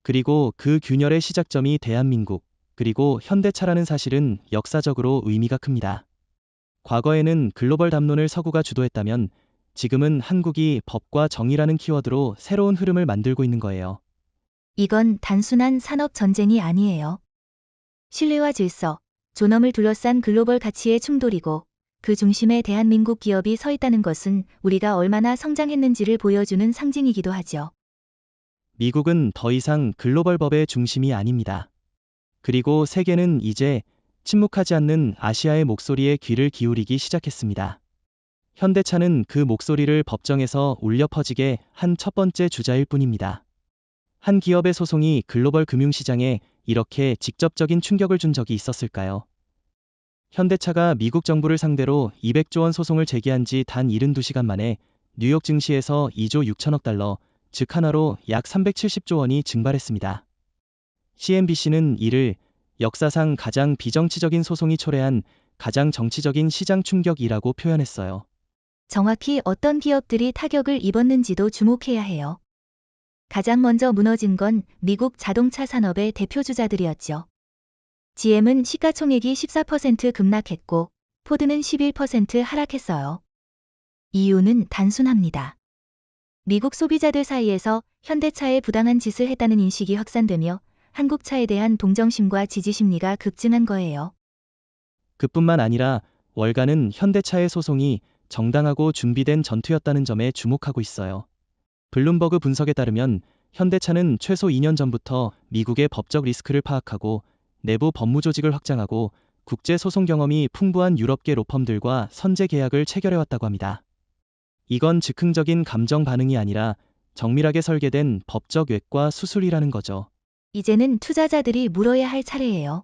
그리고 그 균열의 시작점이 대한민국, 그리고 현대차라는 사실은 역사적으로 의미가 큽니다. 과거에는 글로벌 담론을 서구가 주도했다면 지금은 한국이 법과 정의라는 키워드로 새로운 흐름을 만들고 있는 거예요. 이건 단순한 산업 전쟁이 아니에요. 신뢰와 질서, 존엄을 둘러싼 글로벌 가치의 충돌이고 그 중심에 대한민국 기업이 서 있다는 것은 우리가 얼마나 성장했는지를 보여주는 상징이기도 하죠. 미국은 더 이상 글로벌 법의 중심이 아닙니다. 그리고 세계는 이제 침묵하지 않는 아시아의 목소리에 귀를 기울이기 시작했습니다. 현대차는 그 목소리를 법정에서 울려 퍼지게 한 첫 번째 주자일 뿐입니다. 한 기업의 소송이 글로벌 금융시장에 이렇게 직접적인 충격을 준 적이 있었을까요? 현대차가 미국 정부를 상대로 200조 원 소송을 제기한 지 단 72시간 만에 뉴욕 증시에서 2조 6천억 달러, 즉 하나로 약 370조 원이 증발했습니다. CNBC는 이를 역사상 가장 비정치적인 소송이 초래한 가장 정치적인 시장 충격이라고 표현했어요. 정확히 어떤 기업들이 타격을 입었는지도 주목해야 해요. 가장 먼저 무너진 건 미국 자동차 산업의 대표주자들이었죠. GM은 시가총액이 14% 급락했고 포드는 11% 하락했어요. 이유는 단순합니다. 미국 소비자들 사이에서 현대차에 부당한 짓을 했다는 인식이 확산되며 한국차에 대한 동정심과 지지심리가 급증한 거예요. 그뿐만 아니라 월가는 현대차의 소송이 정당하고 준비된 전투였다는 점에 주목하고 있어요. 블룸버그 분석에 따르면 현대차는 최소 2년 전부터 미국의 법적 리스크를 파악하고 내부 법무 조직을 확장하고 국제 소송 경험이 풍부한 유럽계 로펌들과 선제 계약을 체결해왔다고 합니다. 이건 즉흥적인 감정 반응이 아니라 정밀하게 설계된 법적 외과 수술이라는 거죠. 이제는 투자자들이 물어야 할 차례예요.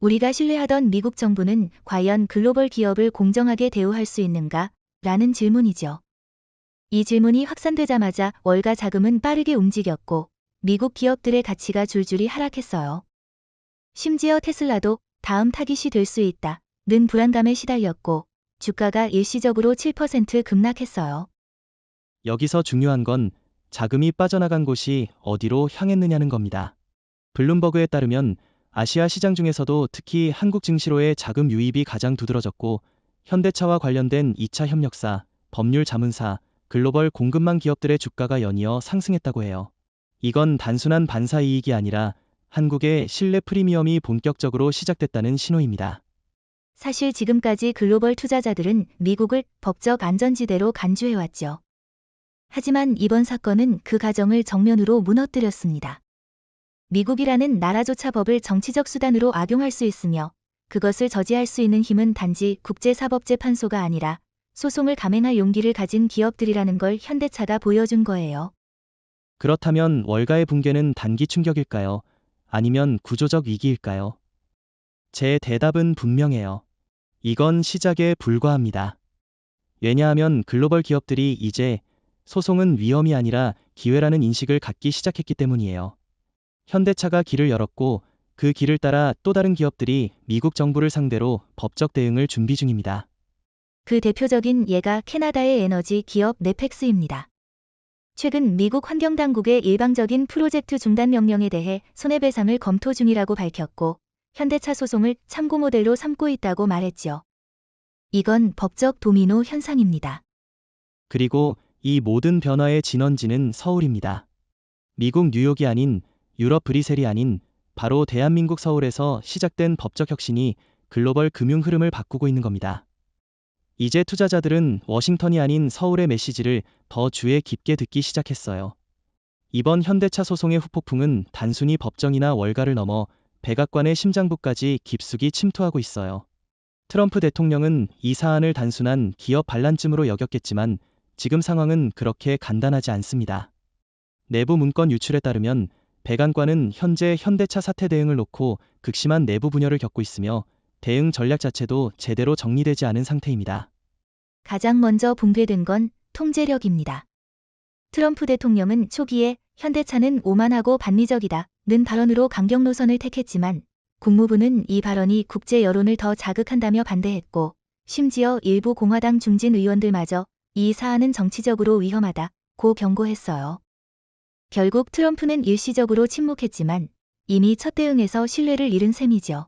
우리가 신뢰하던 미국 정부는 과연 글로벌 기업을 공정하게 대우할 수 있는가? 라는 질문이죠. 이 질문이 확산되자마자 월가 자금은 빠르게 움직였고 미국 기업들의 가치가 줄줄이 하락했어요. 심지어 테슬라도 다음 타깃이 될 수 있다는 불안감에 시달렸고 주가가 일시적으로 7% 급락했어요. 여기서 중요한 건 자금이 빠져나간 곳이 어디로 향했느냐는 겁니다. 블룸버그에 따르면 아시아 시장 중에서도 특히 한국 증시로의 자금 유입이 가장 두드러졌고 현대차와 관련된 2차 협력사, 법률 자문사, 글로벌 공급망 기업들의 주가가 연이어 상승했다고 해요. 이건 단순한 반사 이익이 아니라 한국의 신뢰 프리미엄이 본격적으로 시작됐다는 신호입니다. 사실 지금까지 글로벌 투자자들은 미국을 법적 안전지대로 간주해왔죠. 하지만 이번 사건은 그 가정을 정면으로 무너뜨렸습니다. 미국이라는 나라조차 법을 정치적 수단으로 악용할 수 있으며 그것을 저지할 수 있는 힘은 단지 국제사법재판소가 아니라 소송을 감행할 용기를 가진 기업들이라는 걸 현대차가 보여준 거예요. 그렇다면 월가의 붕괴는 단기 충격일까요? 아니면 구조적 위기일까요? 제 대답은 분명해요. 이건 시작에 불과합니다. 왜냐하면 글로벌 기업들이 이제 소송은 위험이 아니라 기회라는 인식을 갖기 시작했기 때문이에요. 현대차가 길을 열었고 그 길을 따라 또 다른 기업들이 미국 정부를 상대로 법적 대응을 준비 중입니다. 그 대표적인 예가 캐나다의 에너지 기업 넷펙스입니다. 최근 미국 환경당국의 일방적인 프로젝트 중단 명령에 대해 손해배상을 검토 중이라고 밝혔고 현대차 소송을 참고 모델로 삼고 있다고 말했죠. 이건 법적 도미노 현상입니다. 그리고 이 모든 변화의 진원지는 서울입니다. 미국 뉴욕이 아닌 유럽 브뤼셀이 아닌 바로 대한민국 서울에서 시작된 법적 혁신이 글로벌 금융 흐름을 바꾸고 있는 겁니다. 이제 투자자들은 워싱턴이 아닌 서울의 메시지를 더 주의 깊게 듣기 시작했어요. 이번 현대차 소송의 후폭풍은 단순히 법정이나 월가를 넘어 백악관의 심장부까지 깊숙이 침투하고 있어요. 트럼프 대통령은 이 사안을 단순한 기업 반란쯤으로 여겼겠지만 지금 상황은 그렇게 간단하지 않습니다. 내부 문건 유출에 따르면 백악관은 현재 현대차 사태 대응을 놓고 극심한 내부 분열을 겪고 있으며 대응 전략 자체도 제대로 정리되지 않은 상태입니다. 가장 먼저 붕괴된 건 통제력입니다. 트럼프 대통령은 초기에 현대차는 오만하고 반미적이다는 발언으로 강경 노선을 택했지만 국무부는 이 발언이 국제 여론을 더 자극한다며 반대했고 심지어 일부 공화당 중진 의원들마저 이 사안은 정치적으로 위험하다고 경고했어요. 결국 트럼프는 일시적으로 침묵했지만 이미 첫 대응에서 신뢰를 잃은 셈이죠.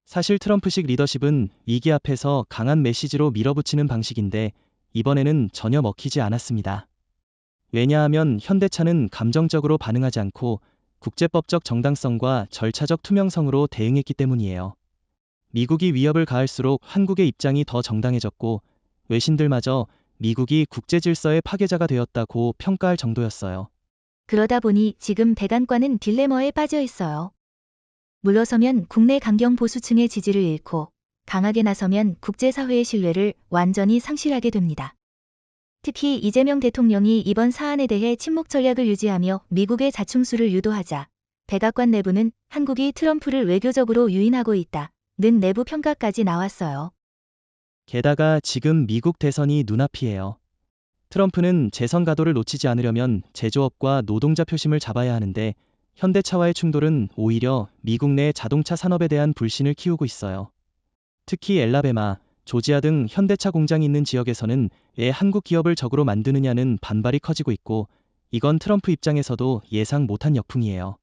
사실 트럼프식 리더십은 위기 앞에서 강한 메시지로 밀어붙이는 방식인데 이번에는 전혀 먹히지 않았습니다. 왜냐하면 현대차는 감정적으로 반응하지 않고 국제법적 정당성과 절차적 투명성으로 대응했기 때문이에요. 미국이 위협을 가할수록 한국의 입장이 더 정당해졌고 외신들마저 미국이 국제질서의 파괴자가 되었다고 평가할 정도였어요. 그러다 보니 지금 백악관은 딜레마에 빠져 있어요. 물러서면 국내 강경 보수층의 지지를 잃고 강하게 나서면 국제사회의 신뢰를 완전히 상실하게 됩니다. 특히 이재명 대통령이 이번 사안에 대해 침묵 전략을 유지하며 미국의 자충수를 유도하자 백악관 내부는 한국이 트럼프를 외교적으로 유인하고 있다는 내부 평가까지 나왔어요. 게다가 지금 미국 대선이 눈앞이에요. 트럼프는 재선 가도를 놓치지 않으려면 제조업과 노동자 표심을 잡아야 하는데 현대차와의 충돌은 오히려 미국 내 자동차 산업에 대한 불신을 키우고 있어요. 특히 엘라베마, 조지아 등 현대차 공장이 있는 지역에서는 왜 한국 기업을 적으로 만드느냐는 반발이 커지고 있고 이건 트럼프 입장에서도 예상 못한 역풍이에요.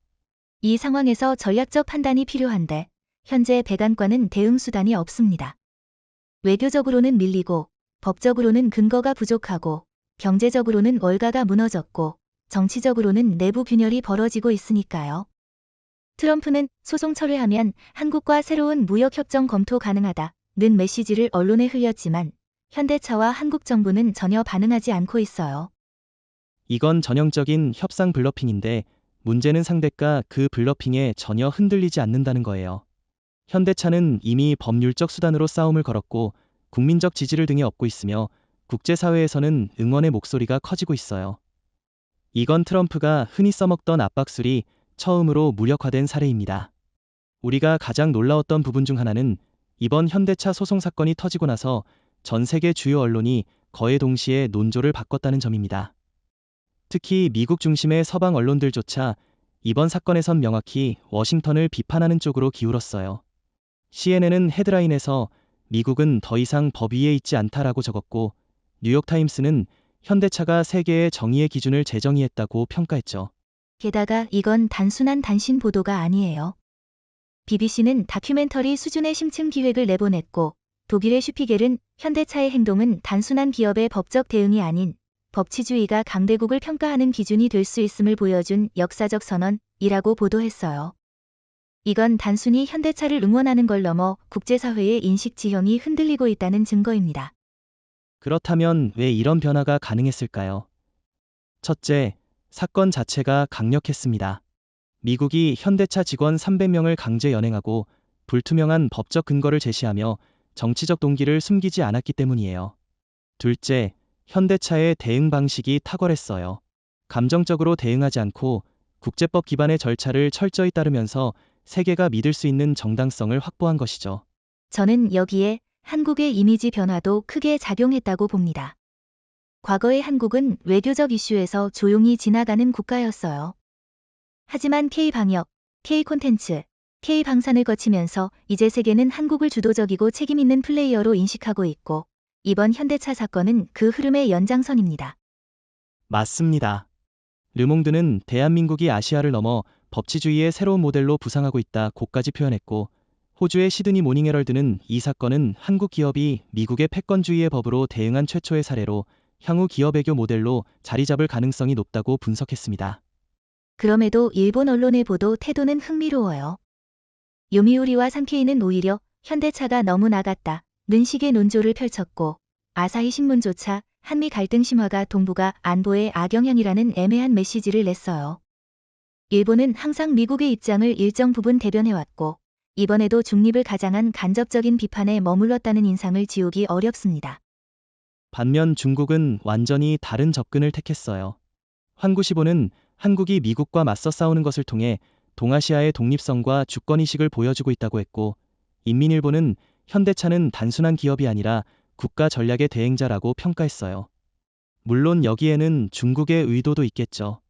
이 상황에서 전략적 판단이 필요한데 현재 백악관은 대응 수단이 없습니다. 외교적으로는 밀리고 법적으로는 근거가 부족하고 경제적으로는 월가가 무너졌고 정치적으로는 내부 균열이 벌어지고 있으니까요. 트럼프는 소송 철회하면 한국과 새로운 무역협정 검토 가능하다는 메시지를 언론에 흘렸지만 현대차와 한국 정부는 전혀 반응하지 않고 있어요. 이건 전형적인 협상 블러핑인데 문제는 상대가 그 블러핑에 전혀 흔들리지 않는다는 거예요. 현대차는 이미 법률적 수단으로 싸움을 걸었고 국민적 지지를 등에 업고 있으며 국제사회에서는 응원의 목소리가 커지고 있어요. 이건 트럼프가 흔히 써먹던 압박술이 처음으로 무력화된 사례입니다. 우리가 가장 놀라웠던 부분 중 하나는 이번 현대차 소송 사건이 터지고 나서 전 세계 주요 언론이 거의 동시에 논조를 바꿨다는 점입니다. 특히 미국 중심의 서방 언론들조차 이번 사건에선 명확히 워싱턴을 비판하는 쪽으로 기울었어요. CNN은 헤드라인에서 미국은 더 이상 법 위에 있지 않다라고 적었고 뉴욕타임스는 현대차가 세계의 정의의 기준을 재정의했다고 평가했죠. 게다가 이건 단순한 단신 보도가 아니에요. BBC는 다큐멘터리 수준의 심층 기획을 내보냈고 독일의 슈피겔은 현대차의 행동은 단순한 기업의 법적 대응이 아닌 법치주의가 강대국을 평가하는 기준이 될 수 있음을 보여준 역사적 선언이라고 보도했어요. 이건 단순히 현대차를 응원하는 걸 넘어 국제사회의 인식 지형이 흔들리고 있다는 증거입니다. 그렇다면 왜 이런 변화가 가능했을까요? 첫째, 사건 자체가 강력했습니다. 미국이 현대차 직원 300명을 강제 연행하고 불투명한 법적 근거를 제시하며 정치적 동기를 숨기지 않았기 때문이에요. 둘째, 현대차의 대응 방식이 탁월했어요. 감정적으로 대응하지 않고 국제법 기반의 절차를 철저히 따르면서 세계가 믿을 수 있는 정당성을 확보한 것이죠. 저는 여기에 한국의 이미지 변화도 크게 작용했다고 봅니다. 과거의 한국은 외교적 이슈에서 조용히 지나가는 국가였어요. 하지만 K방역, K콘텐츠, K방산을 거치면서 이제 세계는 한국을 주도적이고 책임있는 플레이어로 인식하고 있고 이번 현대차 사건은 그 흐름의 연장선입니다. 맞습니다. 르몽드는 대한민국이 아시아를 넘어 법치주의의 새로운 모델로 부상하고 있다고까지 표현했고 호주의 시드니 모닝헤럴드는 이 사건은 한국 기업이 미국의 패권주의의 법으로 대응한 최초의 사례로 향후 기업 외교 모델로 자리 잡을 가능성이 높다고 분석했습니다. 그럼에도 일본 언론의 보도 태도는 흥미로워요. 요미우리와 산케이는 오히려 현대차가 너무 나갔다 는 식의 논조를 펼쳤고 아사히 신문조차 한미 갈등 심화가 동북아 안보에 악영향이라는 애매한 메시지를 냈어요. 일본은 항상 미국의 입장을 일정 부분 대변해왔고 이번에도 중립을 가장한 간접적인 비판에 머물렀다는 인상을 지우기 어렵습니다. 반면 중국은 완전히 다른 접근을 택했어요. 환구시보는 한국이 미국과 맞서 싸우는 것을 통해 동아시아의 독립성과 주권의식을 보여주고 있다고 했고 인민일보는 현대차는 단순한 기업이 아니라 국가 전략의 대행자라고 평가했어요. 물론 여기에는 중국의 의도도 있겠죠.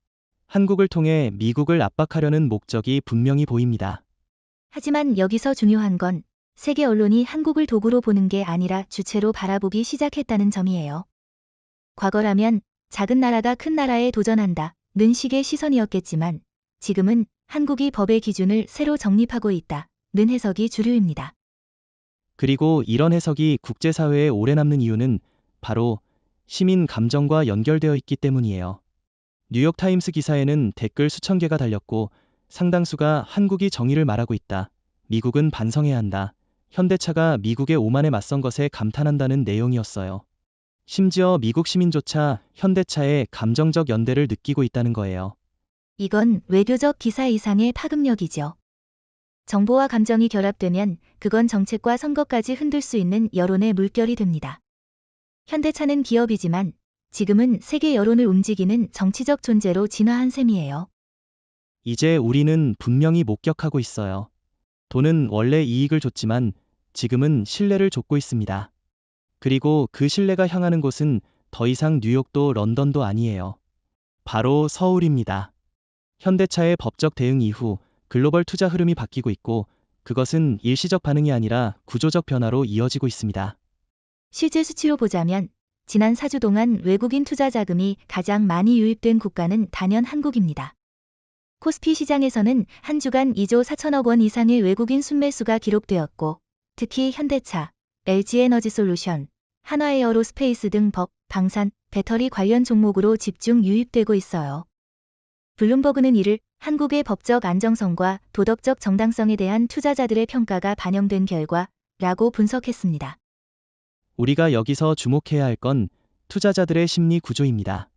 한국을 통해 미국을 압박하려는 목적이 분명히 보입니다. 하지만 여기서 중요한 건 세계 언론이 한국을 도구로 보는 게 아니라 주체로 바라보기 시작했다는 점이에요. 과거라면 작은 나라가 큰 나라에 도전한다 는 식의 시선이었겠지만 지금은 한국이 법의 기준을 새로 정립하고 있다 는 해석이 주류입니다. 그리고 이런 해석이 국제사회에 오래 남는 이유는 바로 시민 감정과 연결되어 있기 때문이에요. 뉴욕타임스 기사에는 댓글 수천 개가 달렸고 상당수가 한국이 정의를 말하고 있다. 미국은 반성해야 한다. 현대차가 미국의 오만에 맞선 것에 감탄한다는 내용이었어요. 심지어 미국 시민조차 현대차의 감정적 연대를 느끼고 있다는 거예요. 이건 외교적 기사 이상의 파급력이죠. 정보와 감정이 결합되면 그건 정책과 선거까지 흔들 수 있는 여론의 물결이 됩니다. 현대차는 기업이지만 지금은 세계 여론을 움직이는 정치적 존재로 진화한 셈이에요. 이제 우리는 분명히 목격하고 있어요. 돈은 원래 이익을 줬지만 지금은 신뢰를 줬고 있습니다. 그리고 그 신뢰가 향하는 곳은 더 이상 뉴욕도 런던도 아니에요. 바로 서울입니다. 현대차의 법적 대응 이후 글로벌 투자 흐름이 바뀌고 있고 그것은 일시적 반응이 아니라 구조적 변화로 이어지고 있습니다. 실제 수치로 보자면 지난 4주 동안 외국인 투자 자금이 가장 많이 유입된 국가는 단연 한국입니다. 코스피 시장에서는 한 주간 2조 4천억 원 이상의 외국인 순매수가 기록되었고 특히 현대차, LG에너지솔루션, 한화에어로스페이스 등 법, 방산, 배터리 관련 종목으로 집중 유입되고 있어요. 블룸버그는 이를 한국의 법적 안정성과 도덕적 정당성에 대한 투자자들의 평가가 반영된 결과라고 분석했습니다. 우리가 여기서 주목해야 할 건 투자자들의 심리 구조입니다.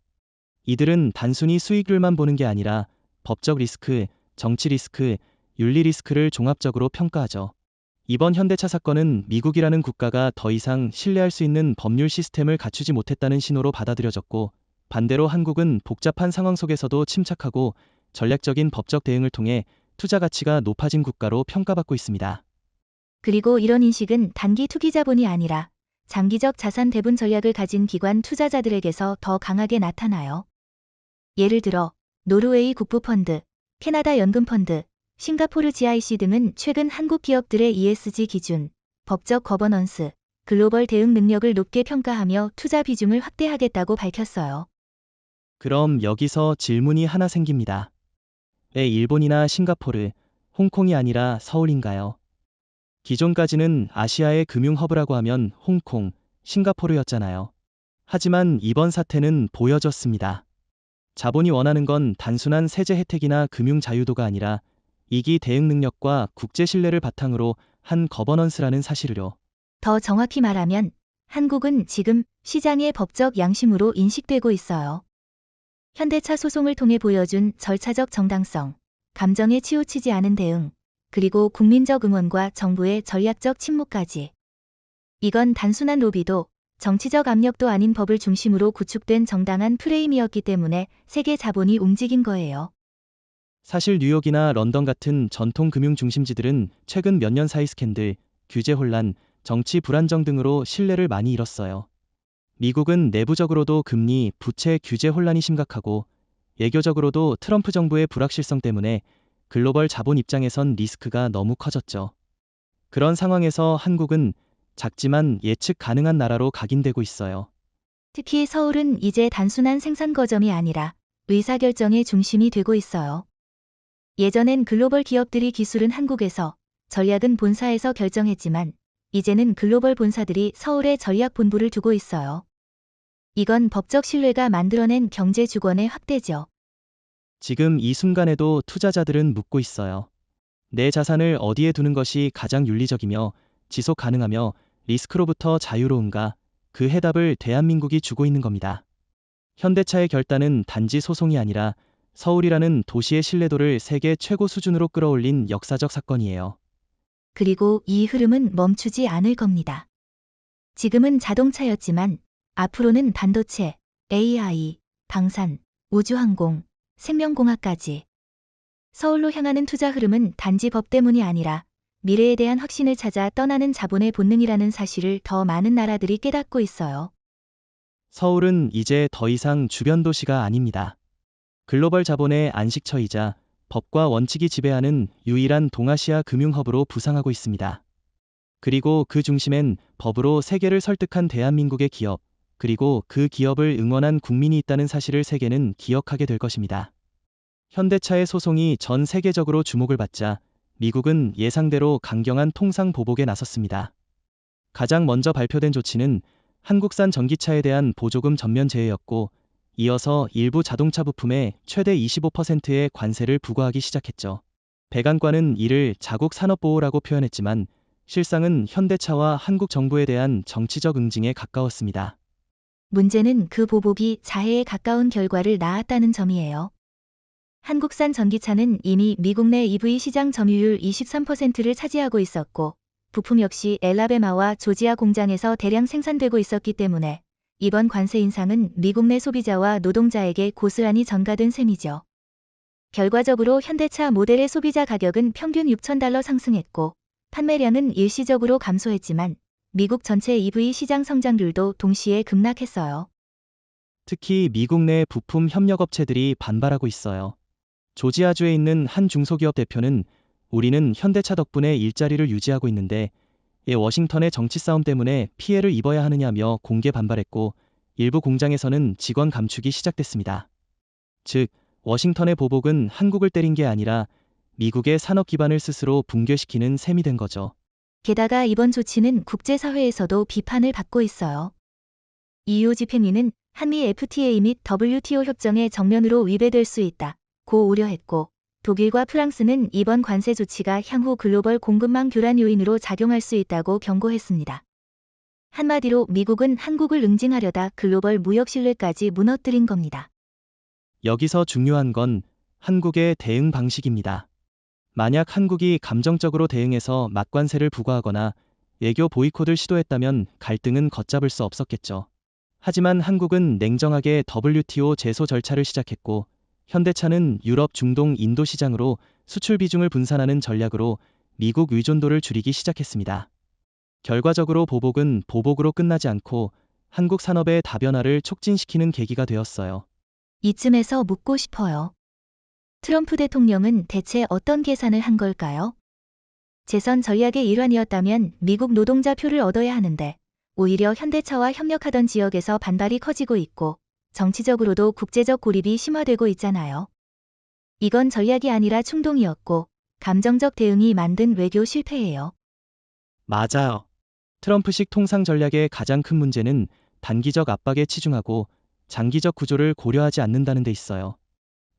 이들은 단순히 수익률만 보는 게 아니라 법적 리스크, 정치 리스크, 윤리 리스크를 종합적으로 평가하죠. 이번 현대차 사건은 미국이라는 국가가 더 이상 신뢰할 수 있는 법률 시스템을 갖추지 못했다는 신호로 받아들여졌고, 반대로 한국은 복잡한 상황 속에서도 침착하고 전략적인 법적 대응을 통해 투자 가치가 높아진 국가로 평가받고 있습니다. 그리고 이런 인식은 단기 투기 자본이 아니라 장기적 자산 배분 전략을 가진 기관 투자자들에게서 더 강하게 나타나요. 예를 들어 노르웨이 국부펀드, 캐나다 연금펀드, 싱가포르 GIC 등은 최근 한국 기업들의 ESG 기준, 법적 거버넌스, 글로벌 대응 능력을 높게 평가하며 투자 비중을 확대하겠다고 밝혔어요. 그럼 여기서 질문이 하나 생깁니다. 왜 일본이나 싱가포르, 홍콩이 아니라 서울인가요? 기존까지는 아시아의 금융 허브라고 하면 홍콩, 싱가포르였잖아요. 하지만 이번 사태는 보여줬습니다. 자본이 원하는 건 단순한 세제 혜택이나 금융 자유도가 아니라 이기 대응 능력과 국제 신뢰를 바탕으로 한 거버넌스라는 사실을요. 더 정확히 말하면 한국은 지금 시장의 법적 양심으로 인식되고 있어요. 현대차 소송을 통해 보여준 절차적 정당성, 감정에 치우치지 않은 대응, 그리고 국민적 응원과 정부의 전략적 침묵까지. 이건 단순한 로비도, 정치적 압력도 아닌 법을 중심으로 구축된 정당한 프레임이었기 때문에 세계 자본이 움직인 거예요. 사실 뉴욕이나 런던 같은 전통 금융 중심지들은 최근 몇 년 사이 스캔들, 규제 혼란, 정치 불안정 등으로 신뢰를 많이 잃었어요. 미국은 내부적으로도 금리, 부채 규제 혼란이 심각하고 외교적으로도 트럼프 정부의 불확실성 때문에 글로벌 자본 입장에선 리스크가 너무 커졌죠. 그런 상황에서 한국은 작지만 예측 가능한 나라로 각인되고 있어요. 특히 서울은 이제 단순한 생산 거점이 아니라 의사결정의 중심이 되고 있어요. 예전엔 글로벌 기업들이 기술은 한국에서, 전략은 본사에서 결정했지만 이제는 글로벌 본사들이 서울에 전략 본부를 두고 있어요. 이건 법적 신뢰가 만들어낸 경제 주권의 확대죠. 지금 이 순간에도 투자자들은 묻고 있어요. 내 자산을 어디에 두는 것이 가장 윤리적이며 지속 가능하며 리스크로부터 자유로운가? 그 해답을 대한민국이 주고 있는 겁니다. 현대차의 결단은 단지 소송이 아니라 서울이라는 도시의 신뢰도를 세계 최고 수준으로 끌어올린 역사적 사건이에요. 그리고 이 흐름은 멈추지 않을 겁니다. 지금은 자동차였지만 앞으로는 반도체, AI, 방산, 우주항공, 생명공학까지. 서울로 향하는 투자 흐름은 단지 법 때문이 아니라 미래에 대한 확신을 찾아 떠나는 자본의 본능이라는 사실을 더 많은 나라들이 깨닫고 있어요. 서울은 이제 더 이상 주변 도시가 아닙니다. 글로벌 자본의 안식처이자 법과 원칙이 지배하는 유일한 동아시아 금융허브로 부상하고 있습니다. 그리고 그 중심엔 법으로 세계를 설득한 대한민국의 기업, 그리고 그 기업을 응원한 국민이 있다는 사실을 세계는 기억하게 될 것입니다. 현대차의 소송이 전 세계적으로 주목을 받자 미국은 예상대로 강경한 통상 보복에 나섰습니다. 가장 먼저 발표된 조치는 한국산 전기차에 대한 보조금 전면 제외였고, 이어서 일부 자동차 부품에 최대 25%의 관세를 부과하기 시작했죠. 백악관은 이를 자국 산업보호라고 표현했지만 실상은 현대차와 한국 정부에 대한 정치적 응징에 가까웠습니다. 문제는 그 보복이 자해에 가까운 결과를 낳았다는 점이에요. 한국산 전기차는 이미 미국 내 EV 시장 점유율 23%를 차지하고 있었고, 부품 역시 엘라베마와 조지아 공장에서 대량 생산되고 있었기 때문에 이번 관세 인상은 미국 내 소비자와 노동자에게 고스란히 전가된 셈이죠. 결과적으로 현대차 모델의 소비자 가격은 평균 $6,000 상승했고, 판매량은 일시적으로 감소했지만 미국 전체 EV 시장 성장률도 동시에 급락했어요. 특히 미국 내 부품 협력업체들이 반발하고 있어요. 조지아주에 있는 한 중소기업 대표는 우리는 현대차 덕분에 일자리를 유지하고 있는데 워싱턴의 정치 싸움 때문에 피해를 입어야 하느냐며 공개 반발했고, 일부 공장에서는 직원 감축이 시작됐습니다. 즉, 워싱턴의 보복은 한국을 때린 게 아니라 미국의 산업 기반을 스스로 붕괴시키는 셈이 된 거죠. 게다가 이번 조치는 국제사회에서도 비판을 받고 있어요. EU 집행위는 한미 FTA 및 WTO 협정에 정면으로 위배될 수 있다고 우려했고, 독일과 프랑스는 이번 관세 조치가 향후 글로벌 공급망 교란 요인으로 작용할 수 있다고 경고했습니다. 한마디로 미국은 한국을 응징하려다 글로벌 무역 신뢰까지 무너뜨린 겁니다. 여기서 중요한 건 한국의 대응 방식입니다. 만약 한국이 감정적으로 대응해서 막관세를 부과하거나 외교 보이콧을 시도했다면 갈등은 걷잡을 수 없었겠죠. 하지만 한국은 냉정하게 WTO 제소 절차를 시작했고, 현대차는 유럽, 중동, 인도 시장으로 수출 비중을 분산하는 전략으로 미국 의존도를 줄이기 시작했습니다. 결과적으로 보복은 보복으로 끝나지 않고 한국 산업의 다변화를 촉진시키는 계기가 되었어요. 이쯤에서 묻고 싶어요. 트럼프 대통령은 대체 어떤 계산을 한 걸까요? 재선 전략의 일환이었다면 미국 노동자 표를 얻어야 하는데 오히려 현대차와 협력하던 지역에서 반발이 커지고 있고 정치적으로도 국제적 고립이 심화되고 있잖아요. 이건 전략이 아니라 충동이었고 감정적 대응이 만든 외교 실패예요. 맞아요. 트럼프식 통상 전략의 가장 큰 문제는 단기적 압박에 치중하고 장기적 구조를 고려하지 않는다는 데 있어요.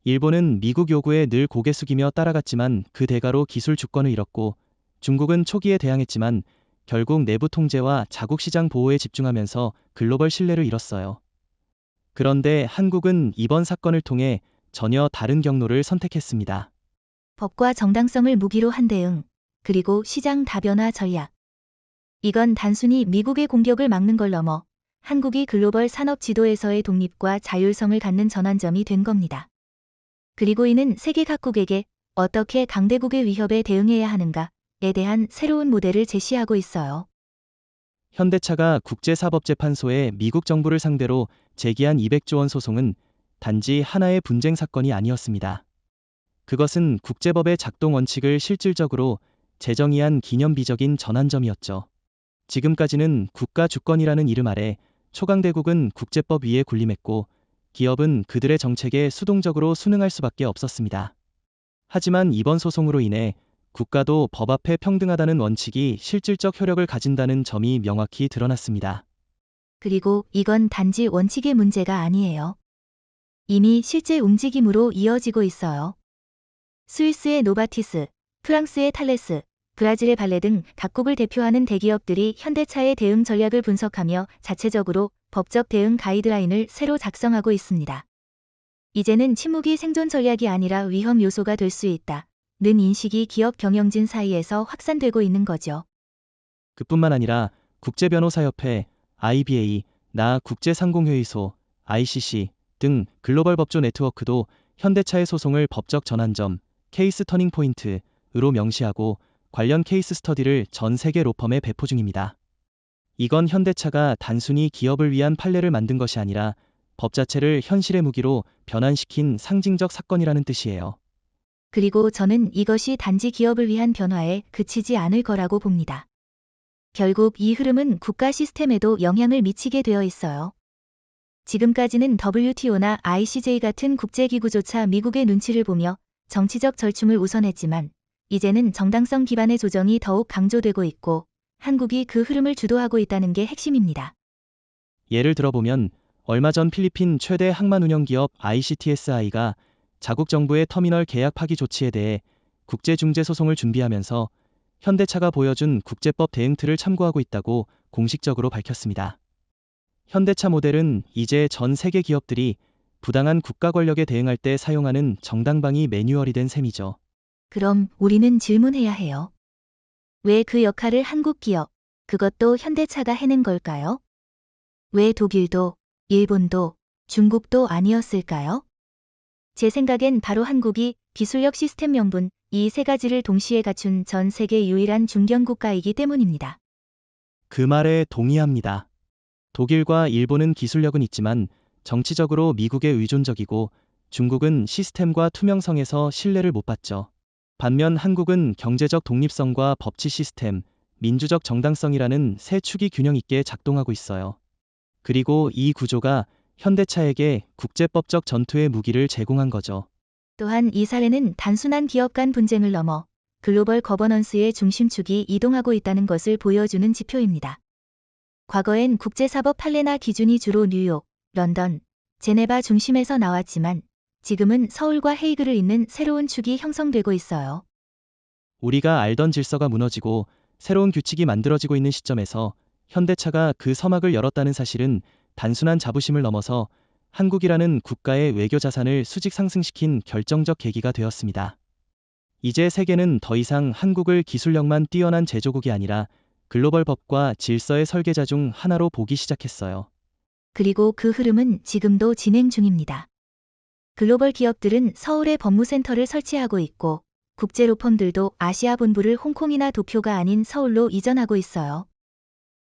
일본은 미국 요구에 늘 고개 숙이며 따라갔지만 그 대가로 기술 주권을 잃었고, 중국은 초기에 대항했지만 결국 내부 통제와 자국 시장 보호에 집중하면서 글로벌 신뢰를 잃었어요. 그런데 한국은 이번 사건을 통해 전혀 다른 경로를 선택했습니다. 법과 정당성을 무기로 한 대응, 그리고 시장 다변화 전략. 이건 단순히 미국의 공격을 막는 걸 넘어 한국이 글로벌 산업 지도에서의 독립과 자율성을 갖는 전환점이 된 겁니다. 그리고 이는 세계 각국에게 어떻게 강대국의 위협에 대응해야 하는가에 대한 새로운 모델을 제시하고 있어요. 현대차가 국제사법재판소에 미국 정부를 상대로 제기한 200조 원 소송은 단지 하나의 분쟁 사건이 아니었습니다. 그것은 국제법의 작동 원칙을 실질적으로 재정의한 기념비적인 전환점이었죠. 지금까지는 국가 주권이라는 이름 아래 초강대국은 국제법 위에 군림했고, 기업은 그들의 정책에 수동적으로 순응할 수밖에 없었습니다. 하지만 이번 소송으로 인해 국가도 법 앞에 평등하다는 원칙이 실질적 효력을 가진다는 점이 명확히 드러났습니다. 그리고 이건 단지 원칙의 문제가 아니에요. 이미 실제 움직임으로 이어지고 있어요. 스위스의 노바티스, 프랑스의 탈레스, 브라질의 발레 등 각국을 대표하는 대기업들이 현대차의 대응 전략을 분석하며 자체적으로 법적 대응 가이드라인을 새로 작성하고 있습니다. 이제는 침묵이 생존 전략이 아니라 위험 요소가 될 수 있다는 인식이 기업 경영진 사이에서 확산되고 있는 거죠. 그뿐만 아니라 국제변호사협회, IBA, 나 국제상공회의소, ICC 등 글로벌 법조 네트워크도 현대차의 소송을 법적 전환점, 케이스 터닝 포인트로 명시하고 관련 케이스 스터디를 전 세계 로펌에 배포 중입니다. 이건 현대차가 단순히 기업을 위한 판례를 만든 것이 아니라 법 자체를 현실의 무기로 변환시킨 상징적 사건이라는 뜻이에요. 그리고 저는 이것이 단지 기업을 위한 변화에 그치지 않을 거라고 봅니다. 결국 이 흐름은 국가 시스템에도 영향을 미치게 되어 있어요. 지금까지는 WTO나 ICJ 같은 국제기구조차 미국의 눈치를 보며 정치적 절충을 우선했지만 이제는 정당성 기반의 조정이 더욱 강조되고 있고 한국이 그 흐름을 주도하고 있다는 게 핵심입니다. 예를 들어보면 얼마 전 필리핀 최대 항만 운영 기업 ICTSI가 자국 정부의 터미널 계약 파기 조치에 대해 국제중재소송을 준비하면서 현대차가 보여준 국제법 대응 틀을 참고하고 있다고 공식적으로 밝혔습니다. 현대차 모델은 이제 전 세계 기업들이 부당한 국가 권력에 대응할 때 사용하는 정당방위 매뉴얼이 된 셈이죠. 그럼 우리는 질문해야 해요. 왜 그 역할을 한국 기업, 그것도 현대차가 해낸 걸까요? 왜 독일도, 일본도, 중국도 아니었을까요? 제 생각엔 바로 한국이 기술력 시스템 명분, 이 세 가지를 동시에 갖춘 전 세계 유일한 중견 국가이기 때문입니다. 그 말에 동의합니다. 독일과 일본은 기술력은 있지만 정치적으로 미국에 의존적이고, 중국은 시스템과 투명성에서 신뢰를 못 받죠. 반면 한국은 경제적 독립성과 법치 시스템, 민주적 정당성이라는 세 축이 균형 있게 작동하고 있어요. 그리고 이 구조가 현대차에게 국제법적 전투의 무기를 제공한 거죠. 또한 이 사례는 단순한 기업 간 분쟁을 넘어 글로벌 거버넌스의 중심축이 이동하고 있다는 것을 보여주는 지표입니다. 과거엔 국제사법 판례나 기준이 주로 뉴욕, 런던, 제네바 중심에서 나왔지만 지금은 서울과 헤이그를 잇는 새로운 축이 형성되고 있어요. 우리가 알던 질서가 무너지고 새로운 규칙이 만들어지고 있는 시점에서 현대차가 그 서막을 열었다는 사실은 단순한 자부심을 넘어서 한국이라는 국가의 외교 자산을 수직 상승시킨 결정적 계기가 되었습니다. 이제 세계는 더 이상 한국을 기술력만 뛰어난 제조국이 아니라 글로벌 법과 질서의 설계자 중 하나로 보기 시작했어요. 그리고 그 흐름은 지금도 진행 중입니다. 글로벌 기업들은 서울에 법무센터를 설치하고 있고 국제 로펌들도 아시아 본부를 홍콩이나 도쿄가 아닌 서울로 이전하고 있어요.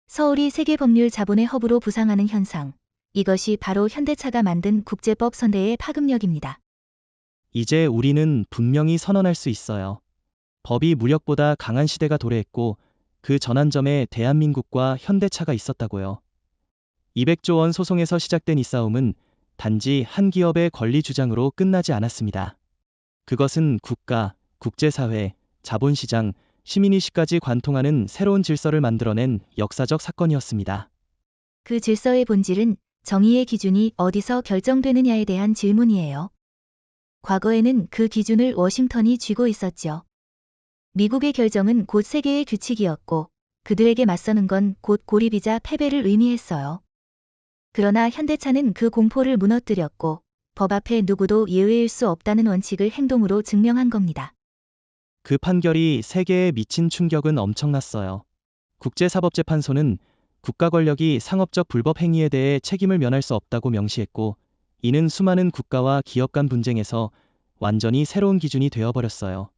서울이 세계 법률 자본의 허브로 부상하는 현상. 이것이 바로 현대차가 만든 국제법 선대의 파급력입니다. 이제 우리는 분명히 선언할 수 있어요. 법이 무력보다 강한 시대가 도래했고 그 전환점에 대한민국과 현대차가 있었다고요. 200조 원 소송에서 시작된 이 싸움은 단지 한 기업의 권리 주장으로 끝나지 않았습니다. 그것은 국가, 국제사회, 자본시장, 시민의식까지 관통하는 새로운 질서를 만들어낸 역사적 사건이었습니다. 그 질서의 본질은 정의의 기준이 어디서 결정되느냐에 대한 질문이에요. 과거에는 그 기준을 워싱턴이 쥐고 있었죠. 미국의 결정은 곧 세계의 규칙이었고 그들에게 맞서는 건 곧 고립이자 패배를 의미했어요. 그러나 현대차는 그 공포를 무너뜨렸고 법 앞에 누구도 예외일 수 없다는 원칙을 행동으로 증명한 겁니다. 그 판결이 세계에 미친 충격은 엄청났어요. 국제사법재판소는 국가 권력이 상업적 불법 행위에 대해 책임을 면할 수 없다고 명시했고, 이는 수많은 국가와 기업 간 분쟁에서 완전히 새로운 기준이 되어버렸어요.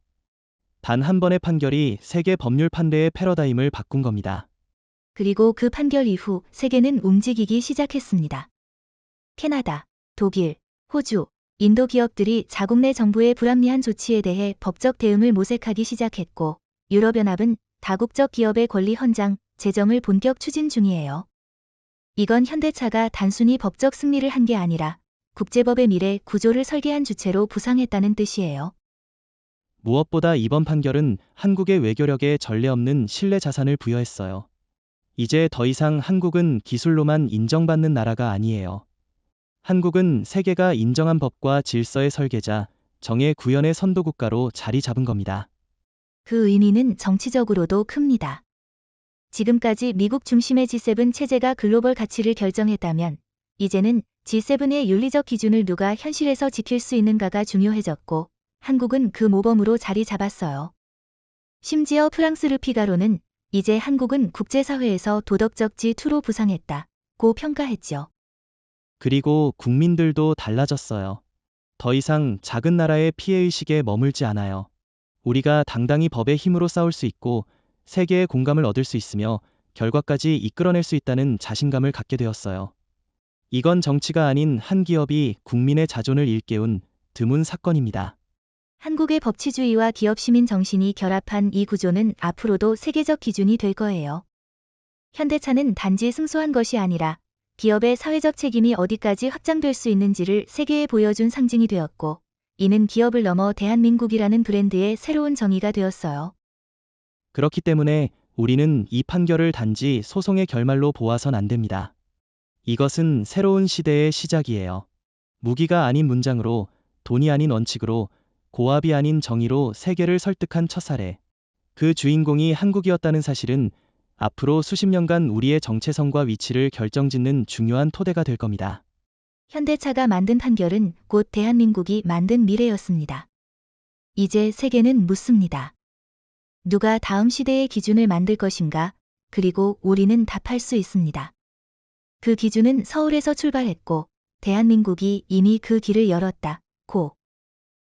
단 한 번의 판결이 세계 법률 판례의 패러다임을 바꾼 겁니다. 그리고 그 판결 이후 세계는 움직이기 시작했습니다. 캐나다, 독일, 호주, 인도 기업들이 자국 내 정부의 불합리한 조치에 대해 법적 대응을 모색하기 시작했고, 유럽연합은 다국적 기업의 권리 헌장, 제정을 본격 추진 중이에요. 이건 현대차가 단순히 법적 승리를 한 게 아니라 국제법의 미래 구조를 설계한 주체로 부상했다는 뜻이에요. 무엇보다 이번 판결은 한국의 외교력에 전례 없는 신뢰 자산을 부여했어요. 이제 더 이상 한국은 기술로만 인정받는 나라가 아니에요. 한국은 세계가 인정한 법과 질서의 설계자, 정의 구현의 선도국가로 자리 잡은 겁니다. 그 의미는 정치적으로도 큽니다. 지금까지 미국 중심의 G7 체제가 글로벌 가치를 결정했다면, 이제는 G7의 윤리적 기준을 누가 현실에서 지킬 수 있는가가 중요해졌고, 한국은 그 모범으로 자리 잡았어요. 심지어 프랑스 르피가로는 이제 한국은 국제사회에서 도덕적 G2로 부상했다고 평가했죠. 그리고 국민들도 달라졌어요. 더 이상 작은 나라의 피해의식에 머물지 않아요. 우리가 당당히 법의 힘으로 싸울 수 있고 세계의 공감을 얻을 수 있으며 결과까지 이끌어낼 수 있다는 자신감을 갖게 되었어요. 이건 정치가 아닌 한 기업이 국민의 자존을 일깨운 드문 사건입니다. 한국의 법치주의와 기업 시민 정신이 결합한 이 구조는 앞으로도 세계적 기준이 될 거예요. 현대차는 단지 승소한 것이 아니라 기업의 사회적 책임이 어디까지 확장될 수 있는지를 세계에 보여준 상징이 되었고, 이는 기업을 넘어 대한민국이라는 브랜드의 새로운 정의가 되었어요. 그렇기 때문에 우리는 이 판결을 단지 소송의 결말로 보아선 안 됩니다. 이것은 새로운 시대의 시작이에요. 무기가 아닌 문장으로, 돈이 아닌 원칙으로, 고압이 아닌 정의로 세계를 설득한 첫 사례. 그 주인공이 한국이었다는 사실은 앞으로 수십 년간 우리의 정체성과 위치를 결정짓는 중요한 토대가 될 겁니다. 현대차가 만든 판결은 곧 대한민국이 만든 미래였습니다. 이제 세계는 묻습니다. 누가 다음 시대의 기준을 만들 것인가? 그리고 우리는 답할 수 있습니다. 그 기준은 서울에서 출발했고, 대한민국이 이미 그 길을 열었다. 고